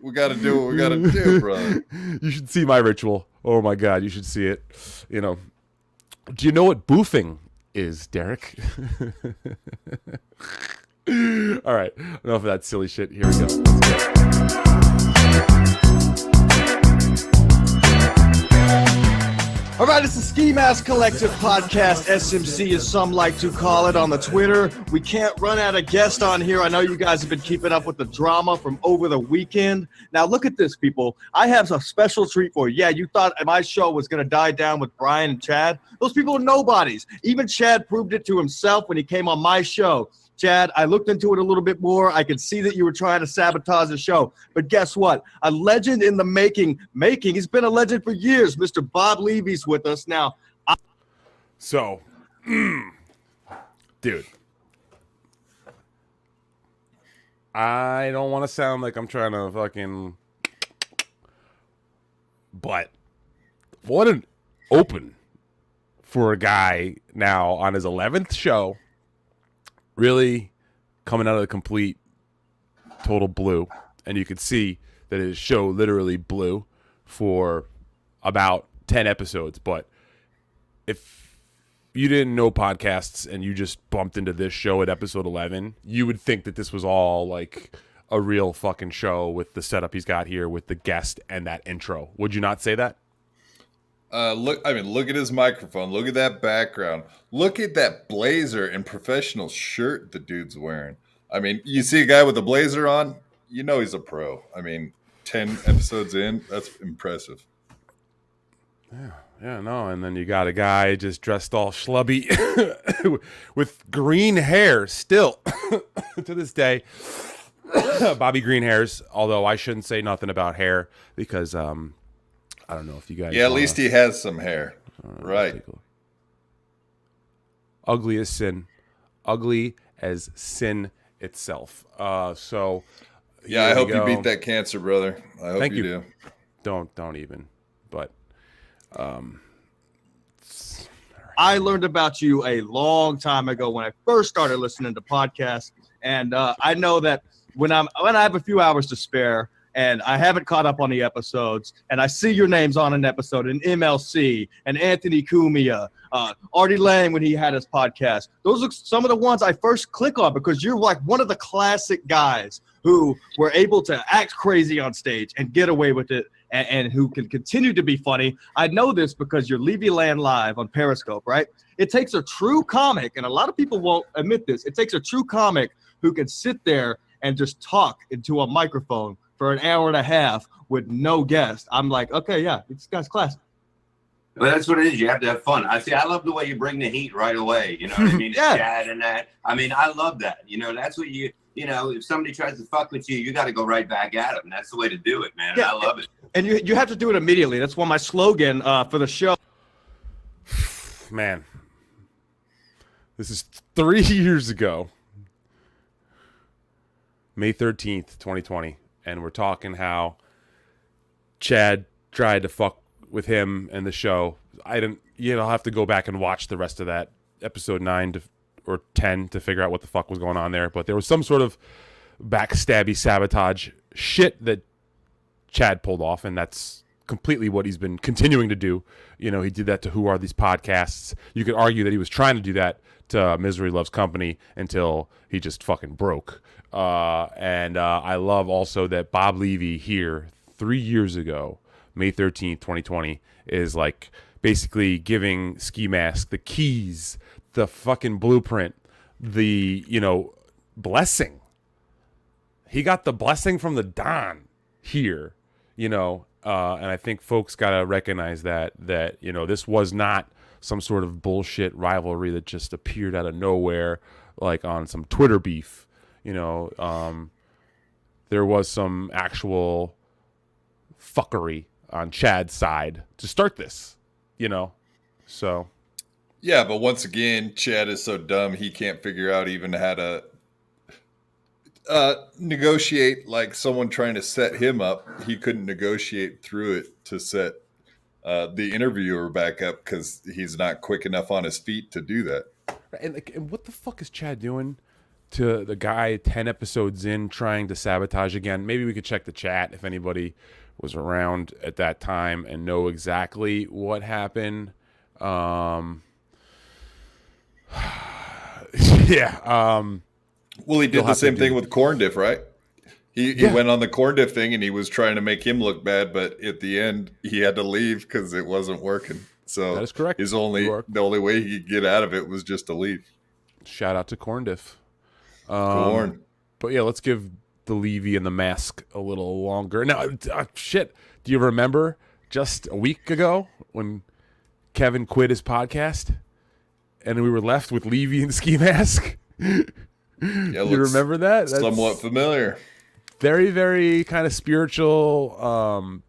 We got to do what we got to do, brother. You should see my ritual. Oh my God, you should see it. Do you know what boofing is, Derek? All right, enough of that silly shit. Here we go. Let's go. All right, it's the Ski Mask Collective Podcast, SMC as some like to call it on the Twitter. We can't run out of guests on here. I know you guys have been keeping up with the drama from over the weekend. Now look at this, people. I have a special treat for you. Yeah, you thought my show was going to die down with Brian and Chad. Those people are nobodies. Even Chad proved it to himself when he came on my show. Chad, I looked into it a little bit more. I could see that you were trying to sabotage the show. But guess what? A legend in the making. He's been a legend for years. Mr. Bob Levy's with us. Now, So, dude, I don't want to sound like I'm trying to fucking, but what an open for a guy now on his 11th show, really coming out of the complete total blue. And you could see that his show literally blew for about 10 episodes. But if you didn't know podcasts and you just bumped into this show at episode 11, you would think that this was all like a real fucking show with the setup he's got here with the guest and that intro. Would you not say that? Look at his microphone. Look at that background. Look at that blazer and professional shirt the dude's wearing. I mean, you see a guy with a blazer on, you know he's a pro. I mean, 10 episodes in, that's impressive. Yeah, no. And then you got a guy just dressed all schlubby with green hair still to this day. Bobby Green hairs, although I shouldn't say nothing about hair because I don't know if you guys. Yeah, at least he has some hair. Right. Ugly as sin. Ugly as sin itself. So. Yeah, I hope you beat that cancer, brother. I hope Thank you do. Don't even. But. I learned about you a long time ago when I first started listening to podcasts, and I know that when I have a few hours to spare and I haven't caught up on the episodes, and I see your names on an episode, and MLC, and Anthony Cumia, Artie Lang when he had his podcast. Those are some of the ones I first click on because you're like one of the classic guys who were able to act crazy on stage and get away with it, and who can continue to be funny. I know this because you're Levy Land Live on Periscope, right? It takes a true comic, and a lot of people won't admit this. It takes a true comic who can sit there and just talk into a microphone for an hour and a half with no guest. I'm like, okay, yeah, this guy's classic. Well, that's what it is. You have to have fun. I love the way you bring the heat right away. You know what I mean? Yeah. Chad and that. I mean, I love that. You know, that's what you know, if somebody tries to fuck with you, you got to go right back at them. That's the way to do it, man. Yeah. And I love it. And you have to do it immediately. That's one of my slogan for the show. Man, this is 3 years ago, May 13th, 2020. And we're talking how Chad tried to fuck with him and the show. I'll have to go back and watch the rest of that episode 9 or 10 to figure out what the fuck was going on there. But there was some sort of backstabby sabotage shit that Chad pulled off, and that's completely what he's been continuing to do. You know, he did that to Who Are These Podcasts? You could argue that he was trying to do that to Misery Loves Company until he just fucking broke. And I love also that Bob Levy here 3 years ago, May 13th, 2020, is like basically giving Ski Mask the keys, the fucking blueprint, the, blessing. He got the blessing from the Don here, and I think folks got to recognize that, this was not some sort of bullshit rivalry that just appeared out of nowhere, like on some Twitter beef. There was some actual fuckery on Chad's side to start this, so. Yeah, but once again, Chad is so dumb he can't figure out even how to negotiate like someone trying to set him up. He couldn't negotiate through it to set the interviewer back up because he's not quick enough on his feet to do that. And what the fuck is Chad doing to the guy 10 episodes in trying to sabotage again? Maybe we could check the chat if anybody was around at that time and know exactly what happened. Yeah. Well, he did the same thing with Corn Diff, right? He went on the Corn Diff thing and he was trying to make him look bad, but at the end he had to leave because it wasn't working. So that is correct. The only way he could get out of it was just to leave. Shout out to Corn Diff. Corn. But yeah, let's give the Levy and the mask a little longer. Now, shit. Do you remember just a week ago when Kevin quit his podcast and we were left with Levy and Ski Mask? Yeah, you remember that? That's somewhat familiar. Very, very kind of spiritual,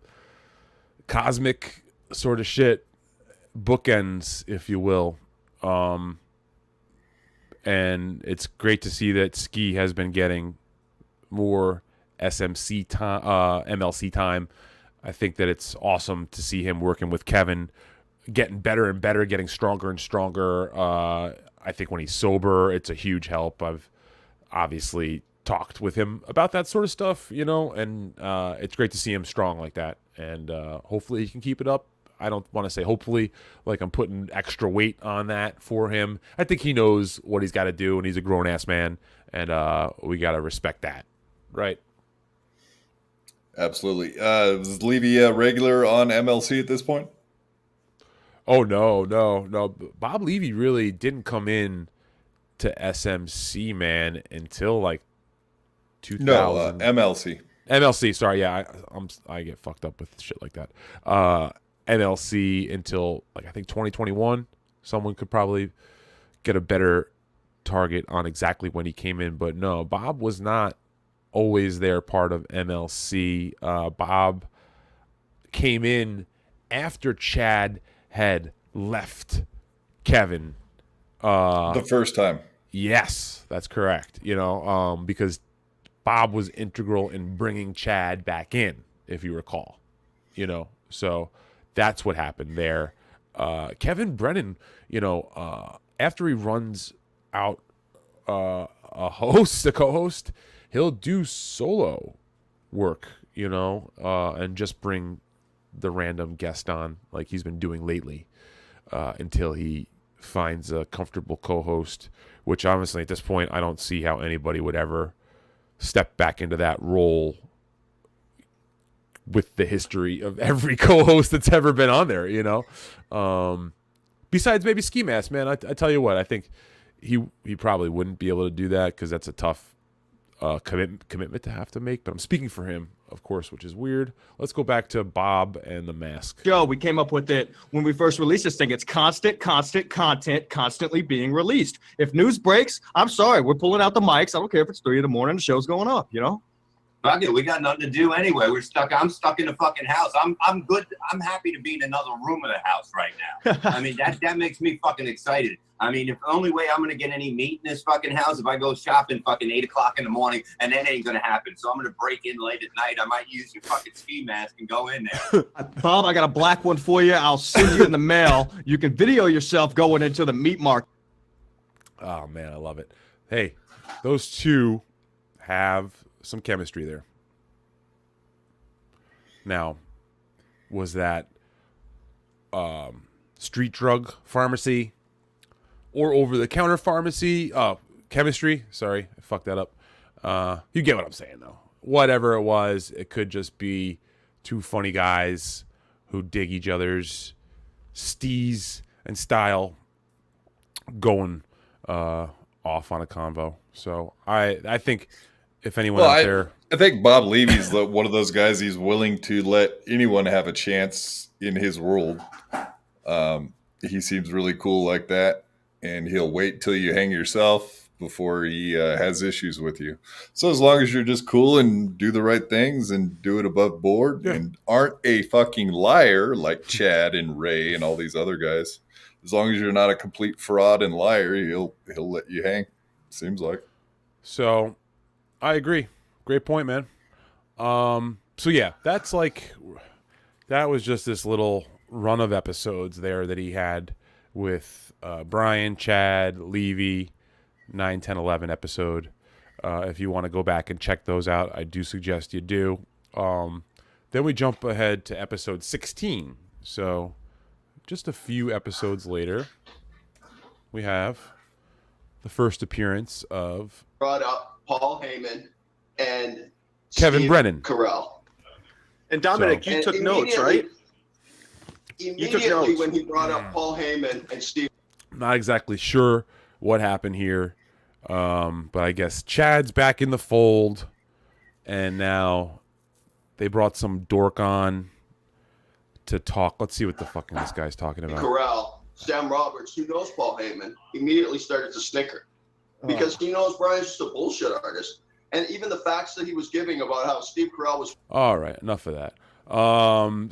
cosmic sort of shit. Bookends, if you will. And it's great to see that Ski has been getting more SMC time, MLC time. I think that it's awesome to see him working with Kevin, getting better and better, getting stronger and stronger. I think when he's sober, it's a huge help. I've obviously talked with him about that sort of stuff, and it's great to see him strong like that. And hopefully he can keep it up. I don't want to say hopefully like I'm putting extra weight on that for him. I think he knows what he's got to do, and he's a grown-ass man, and we got to respect that, right? Absolutely. Is Levy regular on MLC at this point? Oh, no. Bob Levy really didn't come in to SMC, man, until like 2000. No, MLC. MLC, sorry, yeah, I get fucked up with shit like that. MLC until like I think 2021. Someone could probably get a better target on exactly when he came in, but no, Bob was not always there part of MLC. Bob came in after Chad had left Kevin. The first time. Yes, that's correct. Because Bob was integral in bringing Chad back in, if you recall. So that's what happened there. Kevin Brennan, after he runs out a co-host, he'll do solo work, and just bring the random guest on like he's been doing lately until he finds a comfortable co-host, which honestly at this point I don't see how anybody would ever step back into that role with the history of every co-host that's ever been on there, besides maybe Ski Mask, man. I tell you what, I think he probably wouldn't be able to do that because that's a tough commitment to have to make. But I'm speaking for him, of course, which is weird. Let's go back to Bob and the mask. Joe, we came up with it when we first released this thing. It's constant content constantly being released. If news breaks, I'm sorry, we're pulling out the mics. I don't care if it's 3 a.m, the show's going up, Fuck it, we got nothing to do anyway. I'm stuck in the fucking house. I'm good. I'm happy to be in another room of the house right now. I mean, that makes me fucking excited. I mean, if the only way I'm gonna get any meat in this fucking house if I go shopping fucking 8 o'clock in the morning, and that ain't gonna happen. So I'm gonna break in late at night. I might use your fucking ski mask and go in there. Bob, I got a black one for you. I'll send you in the mail. You can video yourself going into the meat market. Oh man, I love it. Hey, those two have some chemistry there. Now, was that street drug pharmacy or over-the-counter pharmacy? Chemistry. Sorry, I fucked that up. You get what I'm saying, though. Whatever it was, it could just be two funny guys who dig each other's steez and style going off on a convo. So I think if anyone out there... I think Bob Levy's one of those guys. He's willing to let anyone have a chance in his world. He seems really cool like that, and he'll wait till you hang yourself before he has issues with you. So as long as you're just cool and do the right things and do it above board and aren't a fucking liar like Chad and Ray and all these other guys, as long as you're not a complete fraud and liar, he'll let you hang. Seems like. So I agree. Great point, man. So yeah, that was just this little run of episodes there that he had with Brian, Chad, Levy, 9, 10, 11 episode. If you want to go back and check those out, I do suggest you do. Then we jump ahead to episode 16. So just a few episodes later, we have the first appearance of... Brought up Paul Heyman and Kevin Steve Brennan. Carell. And Dominic, you took notes, right? Immediately when he brought up Paul Heyman and Steve. Not exactly sure what happened here, but I guess Chad's back in the fold, and now they brought some dork on to talk. Let's see what the fucking this guy's talking about. Carell, Sam Roberts, who knows Paul Heyman, immediately started to snicker because he knows Brian's just a bullshit artist. And even the facts that he was giving about how Steve Carell was... All right, enough of that.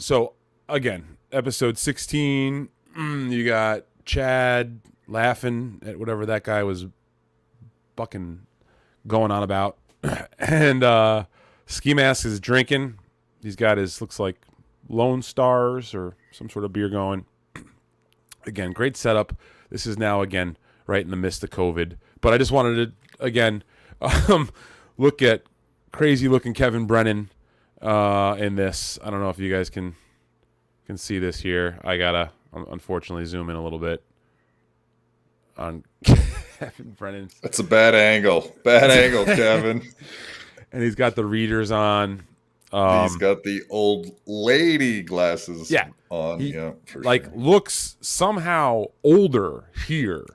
So, again, episode 16, you got Chad laughing at whatever that guy was fucking going on about. And Ski Mask is drinking. He's got his, looks like Lone Stars or some sort of beer going. Again, great setup. This is now, again, right in the midst of COVID. But I just wanted to, again, look at crazy-looking Kevin Brennan in this. I don't know if you guys can see this here. I got to, unfortunately, zoom in a little bit on Kevin Brennan. That's a bad angle. Bad angle, Kevin. And he's got the readers on. He's got the old lady glasses on. He, for like, sure. looks somehow older here.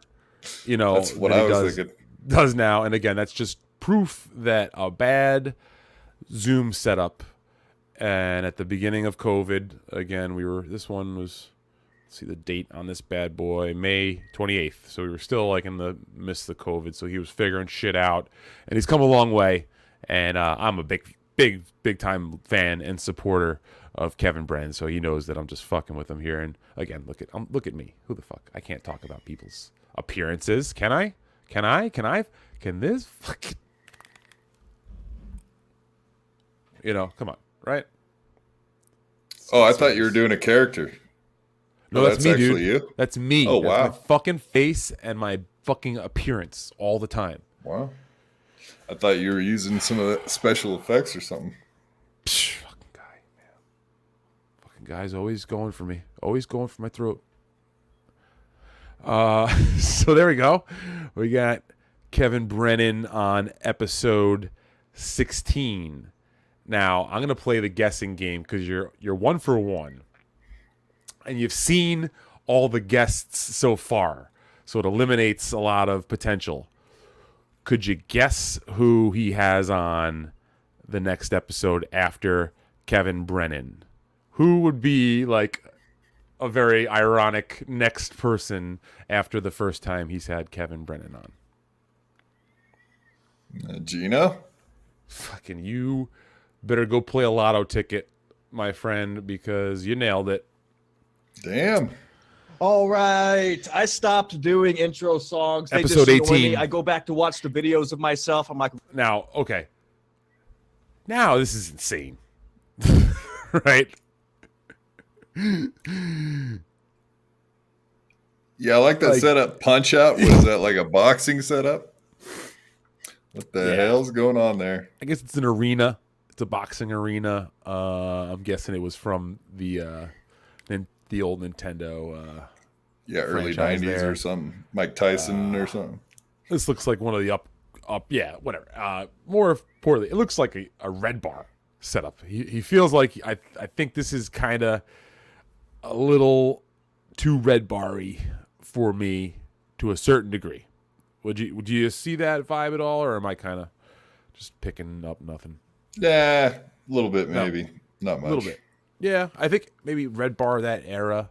You know, That's what than I he was thinking. does now. And again, that's just proof that a bad Zoom setup. And at the beginning of COVID, again, this one was, let's see the date on this bad boy, May 28th. So we were still like in the midst of COVID. So he was figuring shit out, and he's come a long way. And I'm a big time fan and supporter of Kevin Brennan. So he knows that I'm just fucking with him here. And again, look at me. Who the fuck? I can't talk about people's appearances. Can I? Can this fucking, come on, right? Oh, I thought you were doing a character. No, that's me, actually dude. you. That's me. Oh, That's wow. my fucking face and my fucking appearance all the time. Wow. I thought you were using some of the special effects or something. Psh, fucking guy, man. Fucking guy's always going for me. Always going for my throat. So there we go. We got Kevin Brennan on episode 16. Now, I'm going to play the guessing game because you're 1 for 1. And you've seen all the guests so far. So it eliminates a lot of potential. Could you guess who he has on the next episode after Kevin Brennan? Who would be like a very ironic next person after the first time he's had Kevin Brennan on? Gino? Fucking you better go play a lotto ticket, my friend, because you nailed it. Damn. All right. I stopped doing intro songs. They Episode just annoy 18. me. I go back to watch the videos of myself. I'm like, Now, okay. Now this is insane. Right? Yeah, I like that setup. Punch Out. Was that like a boxing setup? What the hell's going on there? I guess it's an arena. It's a boxing arena. I'm guessing it was from the old Nintendo. Early franchise 90s there. or something. Mike Tyson or something. This looks like one of the up, whatever. More importantly, it looks like a Red Bar setup. He feels like I think this is kind of a little too Red Bar-y for me to a certain degree. Would you see that vibe at all, or am I kind of just picking up nothing? Yeah, a little bit maybe. Not much. A little bit. Yeah, I think maybe Red Bar that era.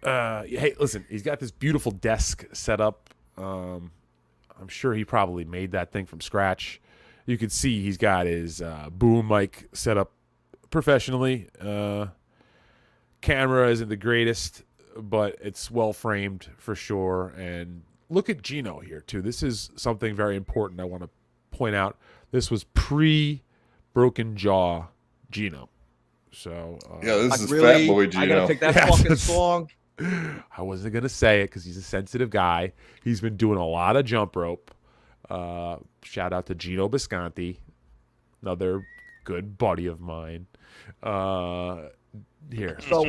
Hey, listen, he's got this beautiful desk set up. I'm sure he probably made that thing from scratch. You can see he's got his boom mic set up professionally. Camera isn't the greatest, but it's well framed for sure. And look at Gino here too. This is something very important I want to point out. This was pre-broken jaw Gino. So this is really? Fat Boy Gino. I gotta pick that fucking song. I wasn't gonna say it because he's a sensitive guy. He's been doing a lot of jump rope. Shout out to Gino Bisconti, another good buddy of mine. Here. So,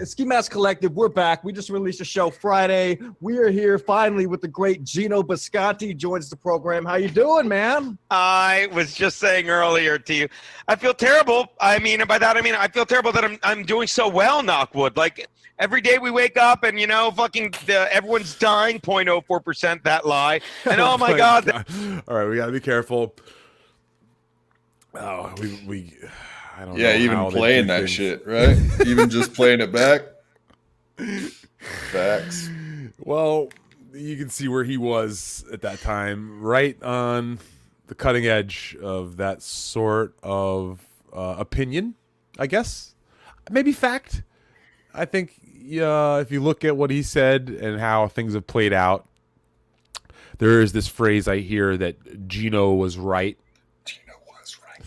Ski Mask Collective, we're back. We just released a show Friday. We are here finally with the great Gino Bisconti joins the program. How you doing, man? I was just saying earlier to you, I feel terrible. I mean, by that I mean I feel terrible that I'm doing so well, knockwood. Like every day we wake up and everyone's dying, 0.04% that lie. And oh my God. All right, we gotta be careful. Oh, we I don't know. Yeah, even playing that shit, right? Even just playing it back. Facts. Well, you can see where he was at that time, right on the cutting edge of that sort of opinion, I guess. Maybe fact. I think if you look at what he said and how things have played out, there is this phrase I hear that Gino was right. Gino was right.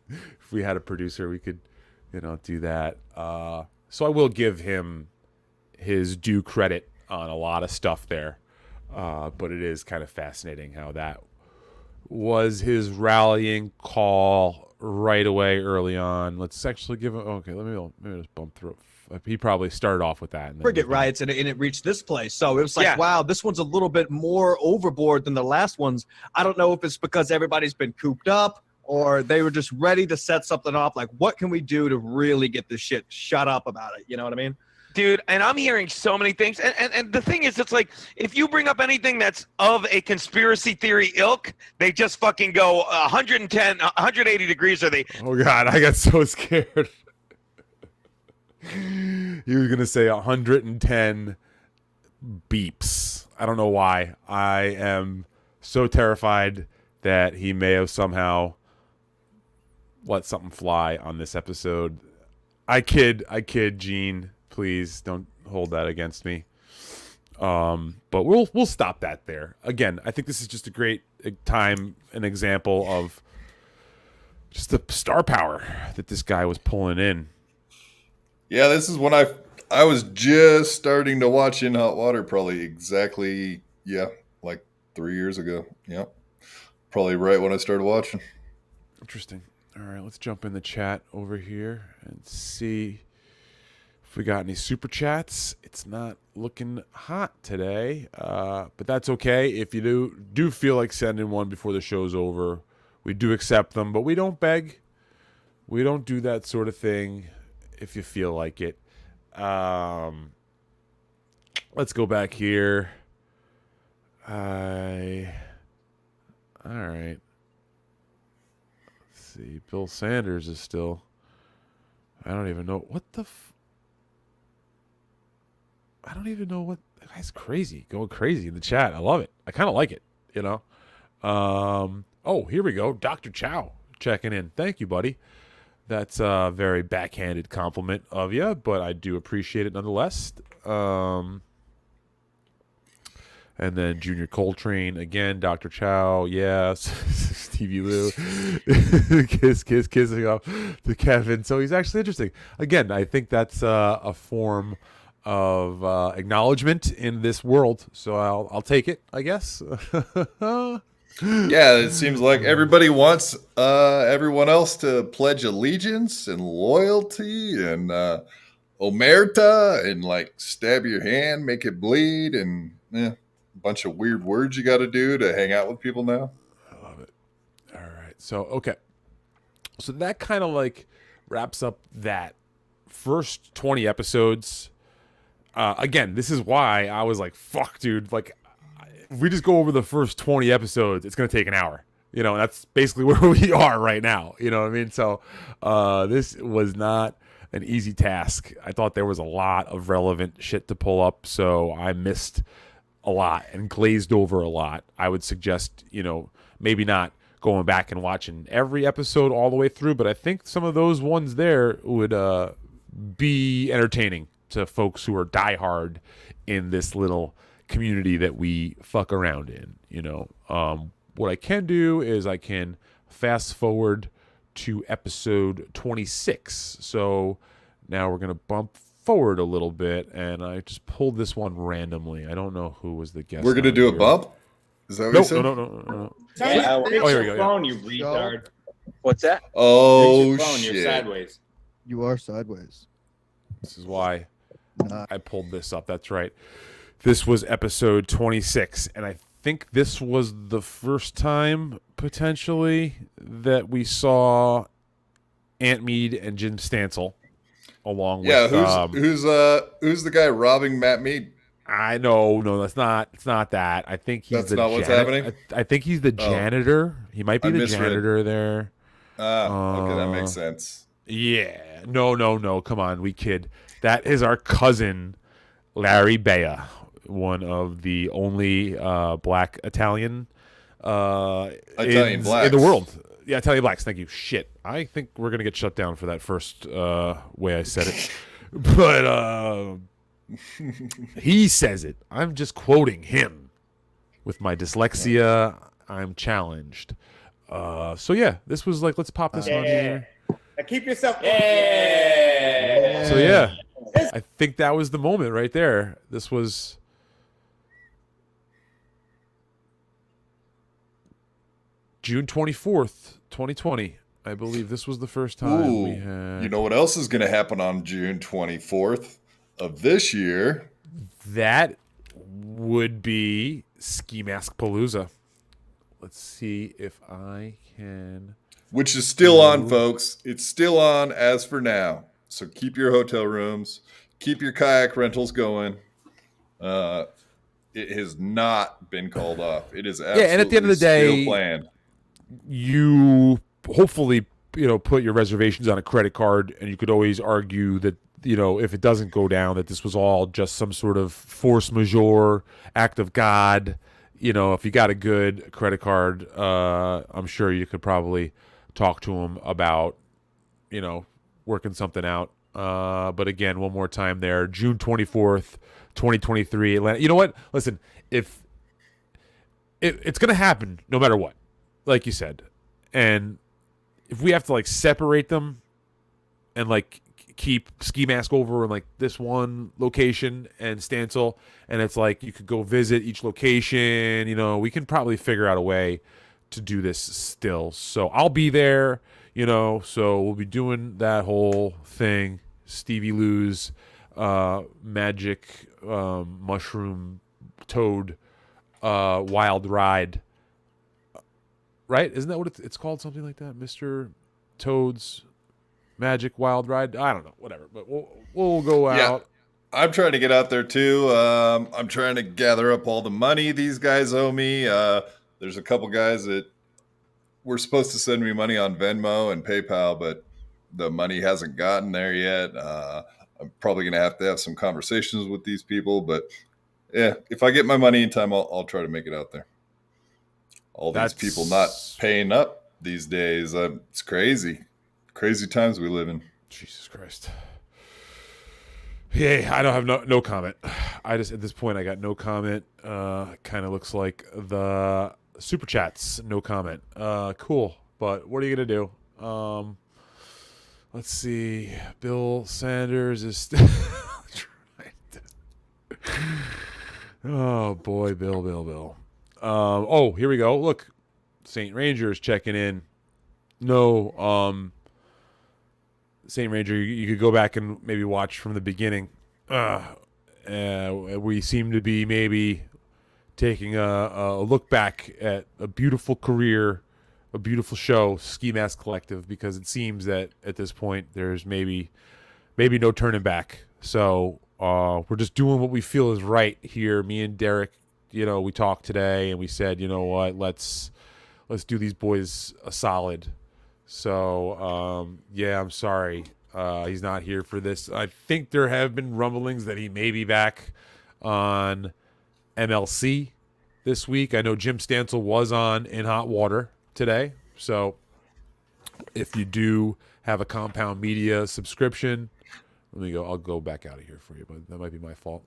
If we had a producer, we could, do that. So I will give him his due credit on a lot of stuff there. But it is kind of fascinating how that was his rallying call right away early on. Let's actually give him. Okay, let me just bump through. He probably started off with that. And Frigate riots, and it reached this place. So it was like, wow, this one's a little bit more overboard than the last ones. I don't know if it's because everybody's been cooped up or they were just ready to set something off. Like, what can we do to really get this shit shut up about it? You know what I mean? Dude, and I'm hearing so many things. And the thing is, it's like, if you bring up anything that's of a conspiracy theory ilk, they just fucking go 110, 180 degrees, or they... Oh, God, I got so scared. He was going to say 110 beeps. I don't know why. I am so terrified that he may have somehow let something fly on this episode. I kid, Gene. Please don't hold that against me. But we'll stop that there. Again, I think this is just a great time, an example of just the star power that this guy was pulling in. Yeah, this is when I was just starting to watch In Hot Water, probably exactly, like 3 years ago. Yeah, probably right when I started watching. Interesting. All right, let's jump in the chat over here and see if we got any super chats. It's not looking hot today, but that's okay. If you do feel like sending one before the show's over, we do accept them, but we don't beg. We don't do that sort of thing if you feel like it. Let's go back here. All right. Let's see. Bill Sanders is still... I don't even know. What the... I don't even know what... That guy's crazy. Going crazy in the chat. I love it. I kind of like it, Oh, here we go. Dr. Chow checking in. Thank you, buddy. That's a very backhanded compliment of you, but I do appreciate it nonetheless. And then Junior Coltrane again, Dr. Chow, yes, Stevie Lew, kissing up to Kevin. So he's actually interesting. Again, I think that's a form of acknowledgement in this world. So I'll take it, I guess. Yeah, it seems like everybody wants everyone else to pledge allegiance and loyalty and omerta and like stab your hand, make it bleed, and a bunch of weird words you got to do to hang out with people now. I love it. All right. So, okay. So that kind of like wraps up that first 20 episodes. Again, this is why I was like, fuck, dude. Like, if we just go over the first 20 episodes, it's going to take an hour. And that's basically where we are right now. You know what I mean? So this was not an easy task. I thought there was a lot of relevant shit to pull up, so I missed a lot and glazed over a lot. I would suggest, maybe not going back and watching every episode all the way through, but I think some of those ones there would be entertaining to folks who are diehard in this little community that we fuck around in. What I can do is I can fast forward to episode 26. So now we're going to bump forward a little bit, and I just pulled this one randomly. I don't know who was the guest. We're going to do a bump? Is that what you said? No. Yeah, oh, here we go. Phone, you retard. What's that? Oh, phone, shit. You're sideways. You are sideways. This is why I pulled this up. That's right. This was episode 26, and I think this was the first time, potentially, that we saw Ant Mead and Jim Stansel, along with... Yeah, who's the guy robbing Matt Mead? I know, no, it's not that. I think he's That's not what's happening? I think he's the janitor. He might be the janitor there. Okay, that makes sense. Yeah, no, come on, we kid. That is our cousin, Larry Bea, one of the only black Italian blacks in the world. Yeah, Italian blacks. Thank you. Shit, I think we're gonna get shut down for that first way I said it. But he says it. I'm just quoting him. With my dyslexia, I'm challenged. So yeah, this was like, let's pop this on here. Now keep yourself. So yeah, I think that was the moment right there. This was June 24th, 2020. I believe this was the first time we had. You know what else is going to happen on June 24th of this year? That would be Ski Mask Palooza. Let's see if I can. Which is still on, folks. It's still on as for now. So keep your hotel rooms, keep your kayak rentals going. It has not been called off. It is absolutely and at the end of the day, still planned. You hopefully put your reservations on a credit card, and you could always argue that if it doesn't go down, that this was all just some sort of force majeure act of God. If you got a good credit card, I'm sure you could probably talk to them about working something out. But again, one more time there, June 24th, 2023, Atlanta. You know what? Listen, if it's going to happen no matter what, like you said. And if we have to separate them and keep Ski Mask over in this one location and Stancil, and it's you could go visit each location, we can probably figure out a way to do this still. So I'll be there, so we'll be doing that whole thing. Stevie Lew's magic mushroom toad wild ride. Right? Isn't that what it's called? Something like that? Mr. Toad's Magic Wild Ride? I don't know. Whatever. But we'll go out. Yeah, I'm trying to get out there too. I'm trying to gather up all the money these guys owe me. There's a couple guys that were supposed to send me money on Venmo and PayPal, but the money hasn't gotten there yet. I'm probably going to have some conversations with these people. But yeah, if I get my money in time, I'll try to make it out there. All these people not paying up these days. It's crazy. Crazy times we live in. Jesus Christ. Yeah, I don't have no comment. I just, at this point, I got no comment. Kind of looks like the super chats, no comment. Cool. But what are you going to do? Let's see. Bill Sanders is still trying to... Oh, boy, Bill. Here we go. Look, St. Ranger's checking in. No, St. Ranger, you could go back and maybe watch from the beginning. We seem to be maybe taking a look back at a beautiful career, a beautiful show, Ski Mask Collective, because it seems that at this point there's maybe no turning back. So we're just doing what we feel is right here. Me and Derek, we talked today and we said, you know what, let's do these boys a solid. So, I'm sorry. He's not here for this. I think there have been rumblings that he may be back on MLC this week. I know Jim Stancil was on In Hot Water today. So if you do have a Compound Media subscription, I'll go back out of here for you, but that might be my fault.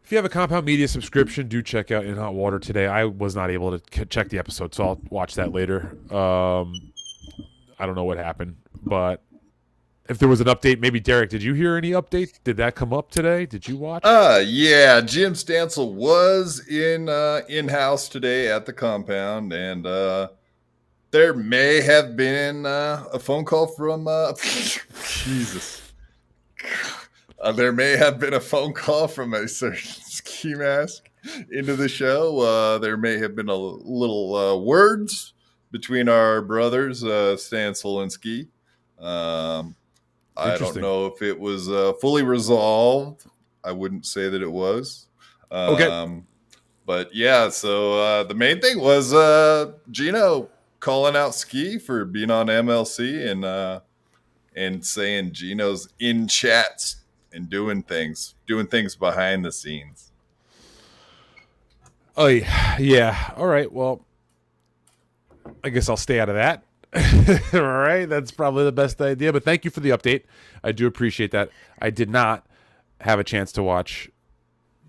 If you have a Compound Media subscription, do check out In Hot Water today. I was not able to check the episode, so I'll watch that later. I don't know what happened, but if there was an update, maybe Derek, did you hear any update? Did that come up today? Did you watch? Yeah, Jim Stancil was in-house today at the compound, and there may have been a phone call from Jesus. There may have been a phone call from a certain Ski Mask into the show. There may have been a little words between our brothers, Stancil and Ski. I don't know if it was fully resolved. I wouldn't say that it was. Okay. But yeah, so the main thing was Gino calling out Ski for being on MLC and saying Gino's in chats and doing things behind the scenes. Oh, yeah. All right. Well, I guess I'll stay out of that. All right, that's probably the best idea. But thank you for the update. I do appreciate that. I did not have a chance to watch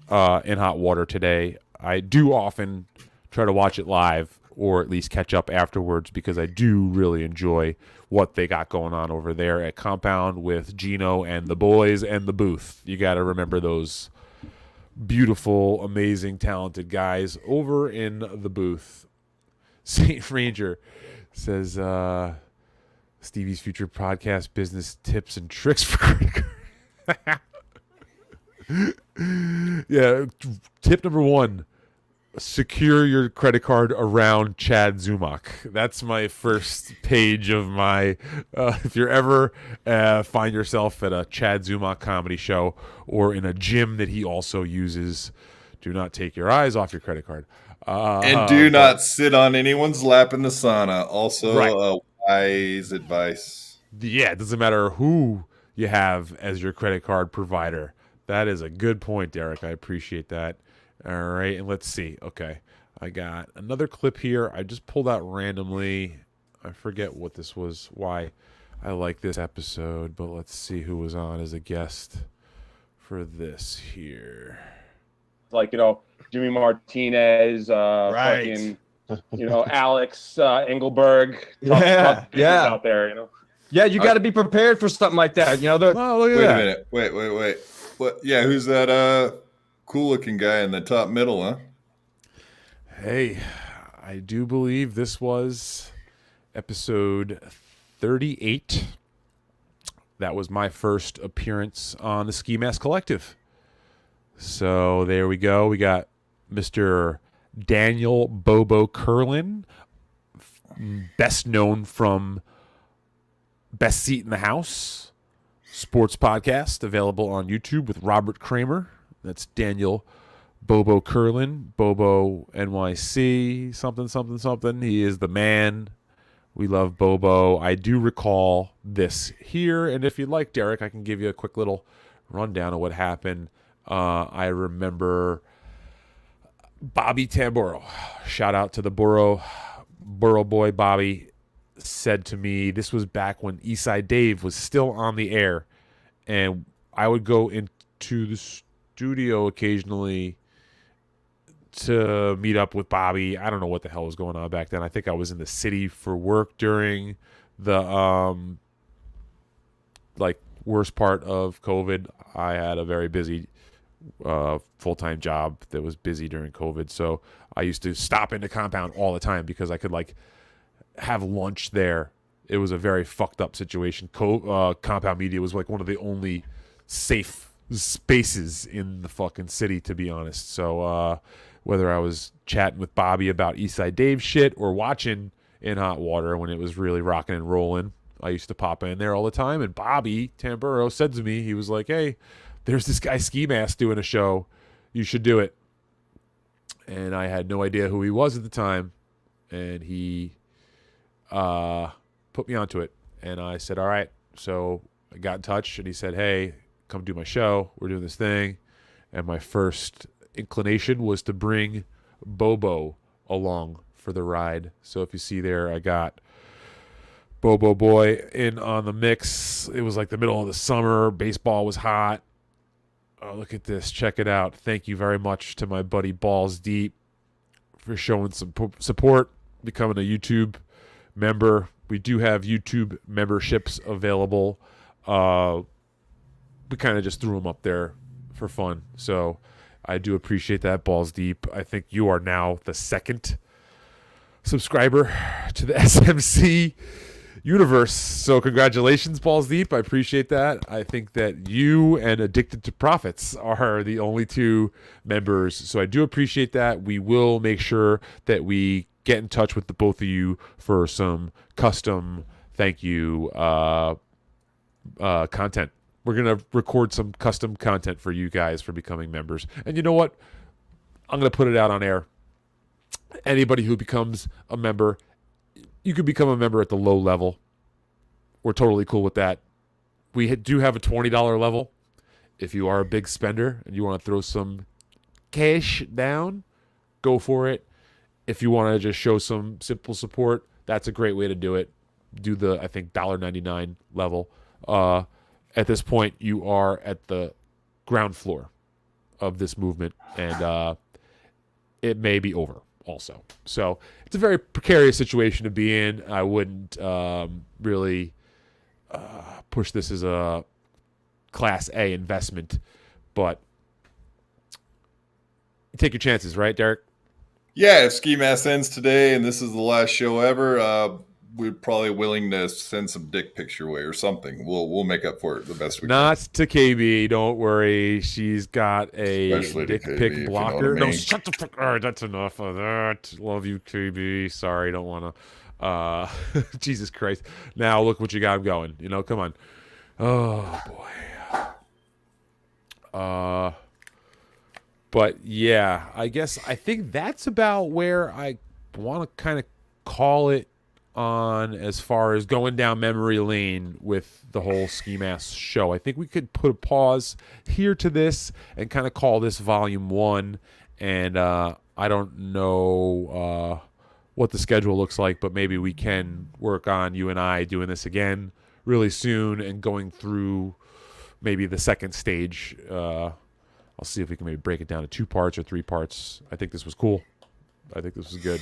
In Hot Water today. I do often try to watch it live or at least catch up afterwards because I do really enjoy what they got going on over there at Compound with Gino and the boys and the booth. You got to remember those beautiful, amazing, talented guys over in the booth. Saint Ranger says Stevie's future podcast business tips and tricks for credit card. Yeah, tip number 1, secure your credit card around Chad Zumach. That's my first page of my if you're ever find yourself at a Chad Zumach comedy show or in a gym that he also uses, do not take your eyes off your credit card. And do not sit on anyone's lap in the sauna. Also, Right. Wise advice. Yeah, it doesn't matter who you have as your credit card provider. That is a good point, Derek. I appreciate that. All right, and let's see. Okay, I got another clip here. I just pulled out randomly. I forget what this was, why I like this episode, but let's see who was on as a guest for this here. Like, Jimmy Martinez, Right. fucking, Alex Engelberg. Tough dudes out there, Yeah, you got to be prepared for something like that. Oh, look at Wait that. a minute. Wait. What? Yeah, who's that cool-looking guy in the top middle, huh? Hey, I do believe this was episode 38. That was my first appearance on the Ski Mask Collective. So there we go. We got Mr. Daniel Bobo Curlin, best known from Best Seat in the House, sports podcast available on YouTube with Robert Kramer. That's Daniel Bobo Curlin, Bobo NYC, something. He is the man. We love Bobo. I do recall this here, and if you'd like, Derek, I can give you a quick little rundown of what happened. I remember Bobby Tamburo. Shout out to the Borough boy Bobby. Said to me, this was back when Eastside Dave was still on the air, and I would go into the studio occasionally to meet up with Bobby. I don't know what the hell was going on back then. I think I was in the city for work during the worst part of COVID. I had a very busy full-time job that was busy during COVID, so I used to stop into Compound all the time because I could have lunch there. It was a very fucked up situation. Compound Media was one of the only safe spaces in the fucking city, to be honest. So whether I was chatting with Bobby about Eastside Dave shit or watching In Hot Water when it was really rocking and rolling, I used to pop in there all the time. And Bobby Tamburo said to me, he was like, hey, there's this guy Ski Mask doing a show. You should do it. And I had no idea who he was at the time. And he put me onto it, and I said, all right. So I got in touch, and he said, hey, come do my show. We're doing this thing. And my first inclination was to bring Bobo along for the ride. So if you see there, I got Bobo Boy in on the mix. It was like the middle of the summer. Baseball was hot. Oh, look at this. Check it out. Thank you very much to my buddy Balls Deep for showing some support, becoming a YouTube member. We do have YouTube memberships available. We kind of just threw them up there for fun. So I do appreciate that, Balls Deep. I think you are now the second subscriber to the SMC universe. So congratulations, Balls Deep. I appreciate that. I think that you and Addicted to Profits are the only two members. So I do appreciate that. We will make sure that we get in touch with the both of you for some custom thank you content. We're going to record some custom content for you guys for becoming members. And you know what? I'm going to put it out on air. Anybody who becomes a member, you could become a member at the low level. We're totally cool with that. We do have a $20 level. If you are a big spender and you want to throw some cash down, go for it. If you want to just show some simple support, that's a great way to do it. do the, I think, $1.99 level. At this point, you are at the ground floor of this movement, and it may be over also. So it's a very precarious situation to be in. I wouldn't really push this as a Class A investment, but take your chances, right, Derek? Yeah, if Ski Mask ends today and this is the last show ever, we're probably willing to send some dick pics your way or something. We'll make up for it the best we Not to KB, don't worry. She's got a Especially to dick KB, pic if you know blocker. what I No, mean. shut the fuck. All right, that's enough of that. Love you, KB. Sorry, don't want to. Jesus Christ. Now look what you got going. You know, come on. Oh boy. But yeah, I think that's about where I want to kind of call it on as far as going down memory lane with the whole Ski Mask show. I think we could put a pause here to this and kind of call this volume 1. And I don't know what the schedule looks like, but maybe we can work on you and I doing this again really soon and going through maybe the second stage. I'll see if we can maybe break it down to 2 parts or 3 parts. I think this was cool. I think this was good.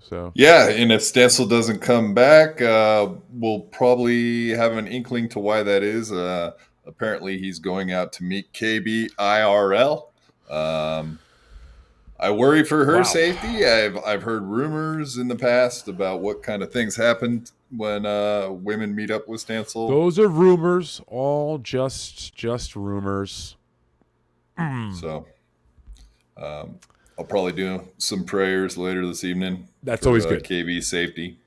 So yeah, and if Stancil doesn't come back, we'll probably have an inkling to why that is. Apparently, he's going out to meet KB IRL. I worry for her safety. I've heard rumors in the past about what kind of things happened when women meet up with Stancil. Those are rumors, all just rumors. So I'll probably do some prayers later this evening. That's for, always good. KB's safety.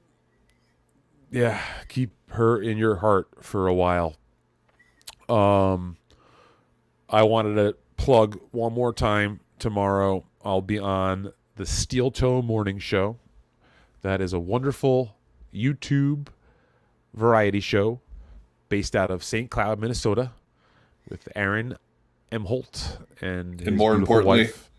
Yeah, keep her in your heart for a while. I wanted to plug one more time. Tomorrow I'll be on the Steel Toe Morning Show. That is a wonderful YouTube variety show based out of St. Cloud, Minnesota, with Aaron M. Holt and his more beautiful importantly, wife.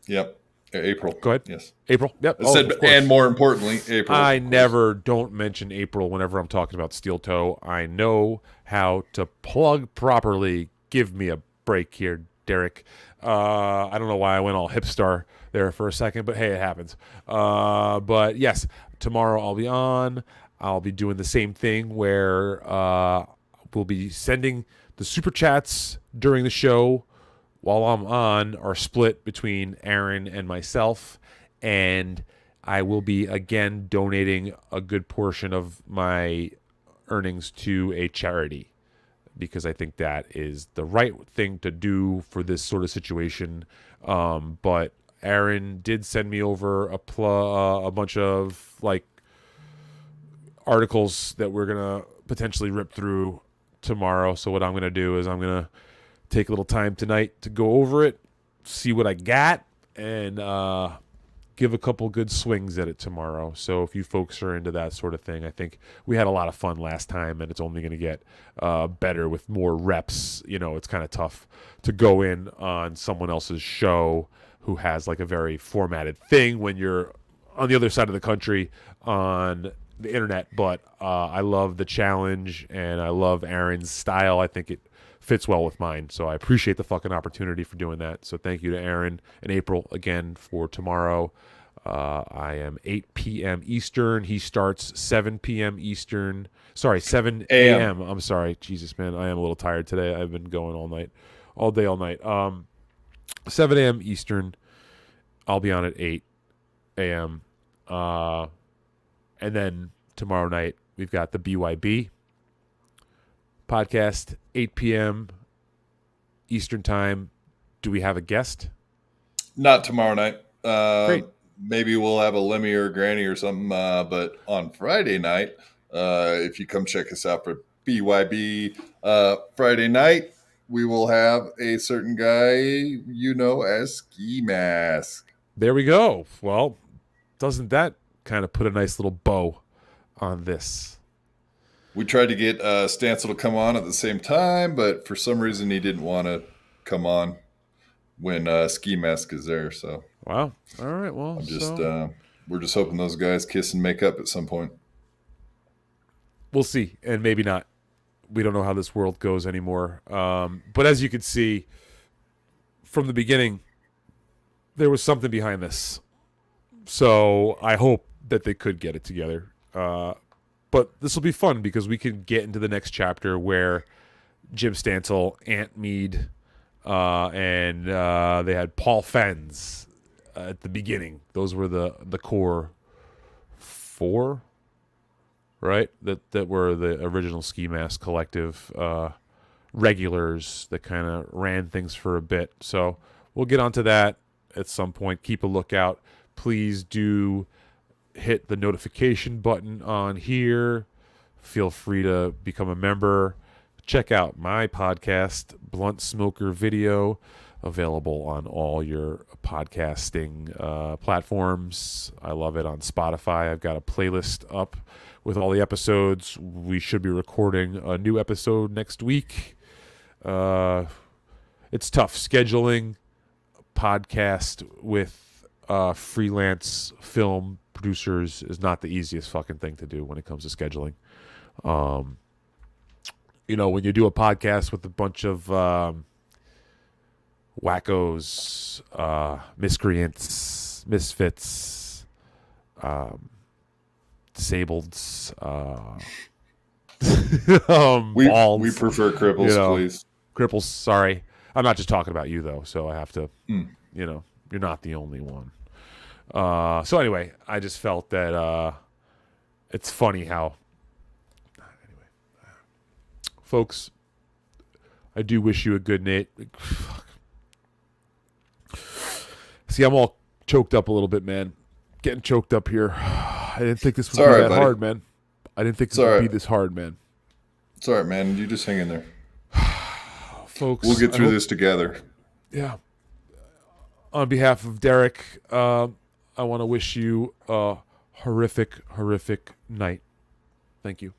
Yep, April. Go ahead. Yes, April. Yep. I said, of course. and more importantly, April. I never don't mention April whenever I'm talking about Steel Toe. I know how to plug properly. Give me a break here, Derek. I don't know why I went all hipster there for a second, but hey, it happens. But yes, tomorrow I'll be on. I'll be doing the same thing where we'll be sending the super chats during the show while I'm on are split between Aaron and myself, and I will be again donating a good portion of my earnings to a charity because I think that is the right thing to do for this sort of situation. But Aaron did send me over a bunch of like articles that we're gonna potentially rip through tomorrow. So what I'm gonna do is I'm gonna take a little time tonight to go over it, see what I got, and give a couple good swings at it tomorrow. So if you folks are into that sort of thing, I think we had a lot of fun last time, and it's only going to get better with more reps. You know, it's kind of tough to go in on someone else's show who has like a very formatted thing when you're on the other side of the country on the internet. But I love the challenge, and I love Aaron's style. I think it fits well with mine. So I appreciate the fucking opportunity for doing that. So thank you to Aaron and April again for tomorrow. I am 8 p.m. Eastern. He starts 7 p.m. Eastern. Sorry, 7 a.m. I'm sorry. Jesus, man. I am a little tired today. I've been going all day, all night. 7 a.m. Eastern. I'll be on at 8 a.m. And then tomorrow night, we've got the BYB podcast, 8 p.m. Eastern time. Do we have a guest? Not tomorrow night. Great. Maybe we'll have a Lemmy or a Granny or something. But on Friday night, if you come check us out for BYB Friday night, we will have a certain guy you know as Ski Mask. There we go. Well, doesn't that kind of put a nice little bow on this? We tried to get Stancil to come on at the same time, but for some reason he didn't want to come on when Ski Mask is there. So wow. All right. Well, we're just hoping those guys kiss and make up at some point. we'll see, and maybe not. We don't know how this world goes anymore. But as you can see from the beginning, there was something behind this. So I hope that they could get it together. But this will be fun because we can get into the next chapter where Jim Stansel, Ant Mead, and they had Paul Fenns at the beginning. Those were the core 4, right? That were the original Ski Mask Collective regulars that kind of ran things for a bit. So we'll get onto that at some point. Keep a lookout. Please do hit the notification button on here. Feel free to become a member. Check out my podcast, Blunt Smoker Video, available on all your podcasting platforms. I love it on Spotify. I've got a playlist up with all the episodes. We should be recording a new episode next week. It's tough scheduling a podcast with freelance film producers is not the easiest fucking thing to do when it comes to scheduling. When you do a podcast with a bunch of wackos, miscreants, misfits, disableds, we prefer cripples, please. Cripples, sorry. I'm not just talking about you, though, so I have to, you're not the only one. So anyway, I just felt that it's funny how... Folks, I do wish you a good night. See, I'm all choked up a little bit, man. Getting choked up here. I didn't think this would be that hard, man. I didn't think it would be this hard, man. It's all right, man. You just hang in there. Folks, we'll get through this together. Yeah. On behalf of Derek, I want to wish you a horrific, horrific night. Thank you.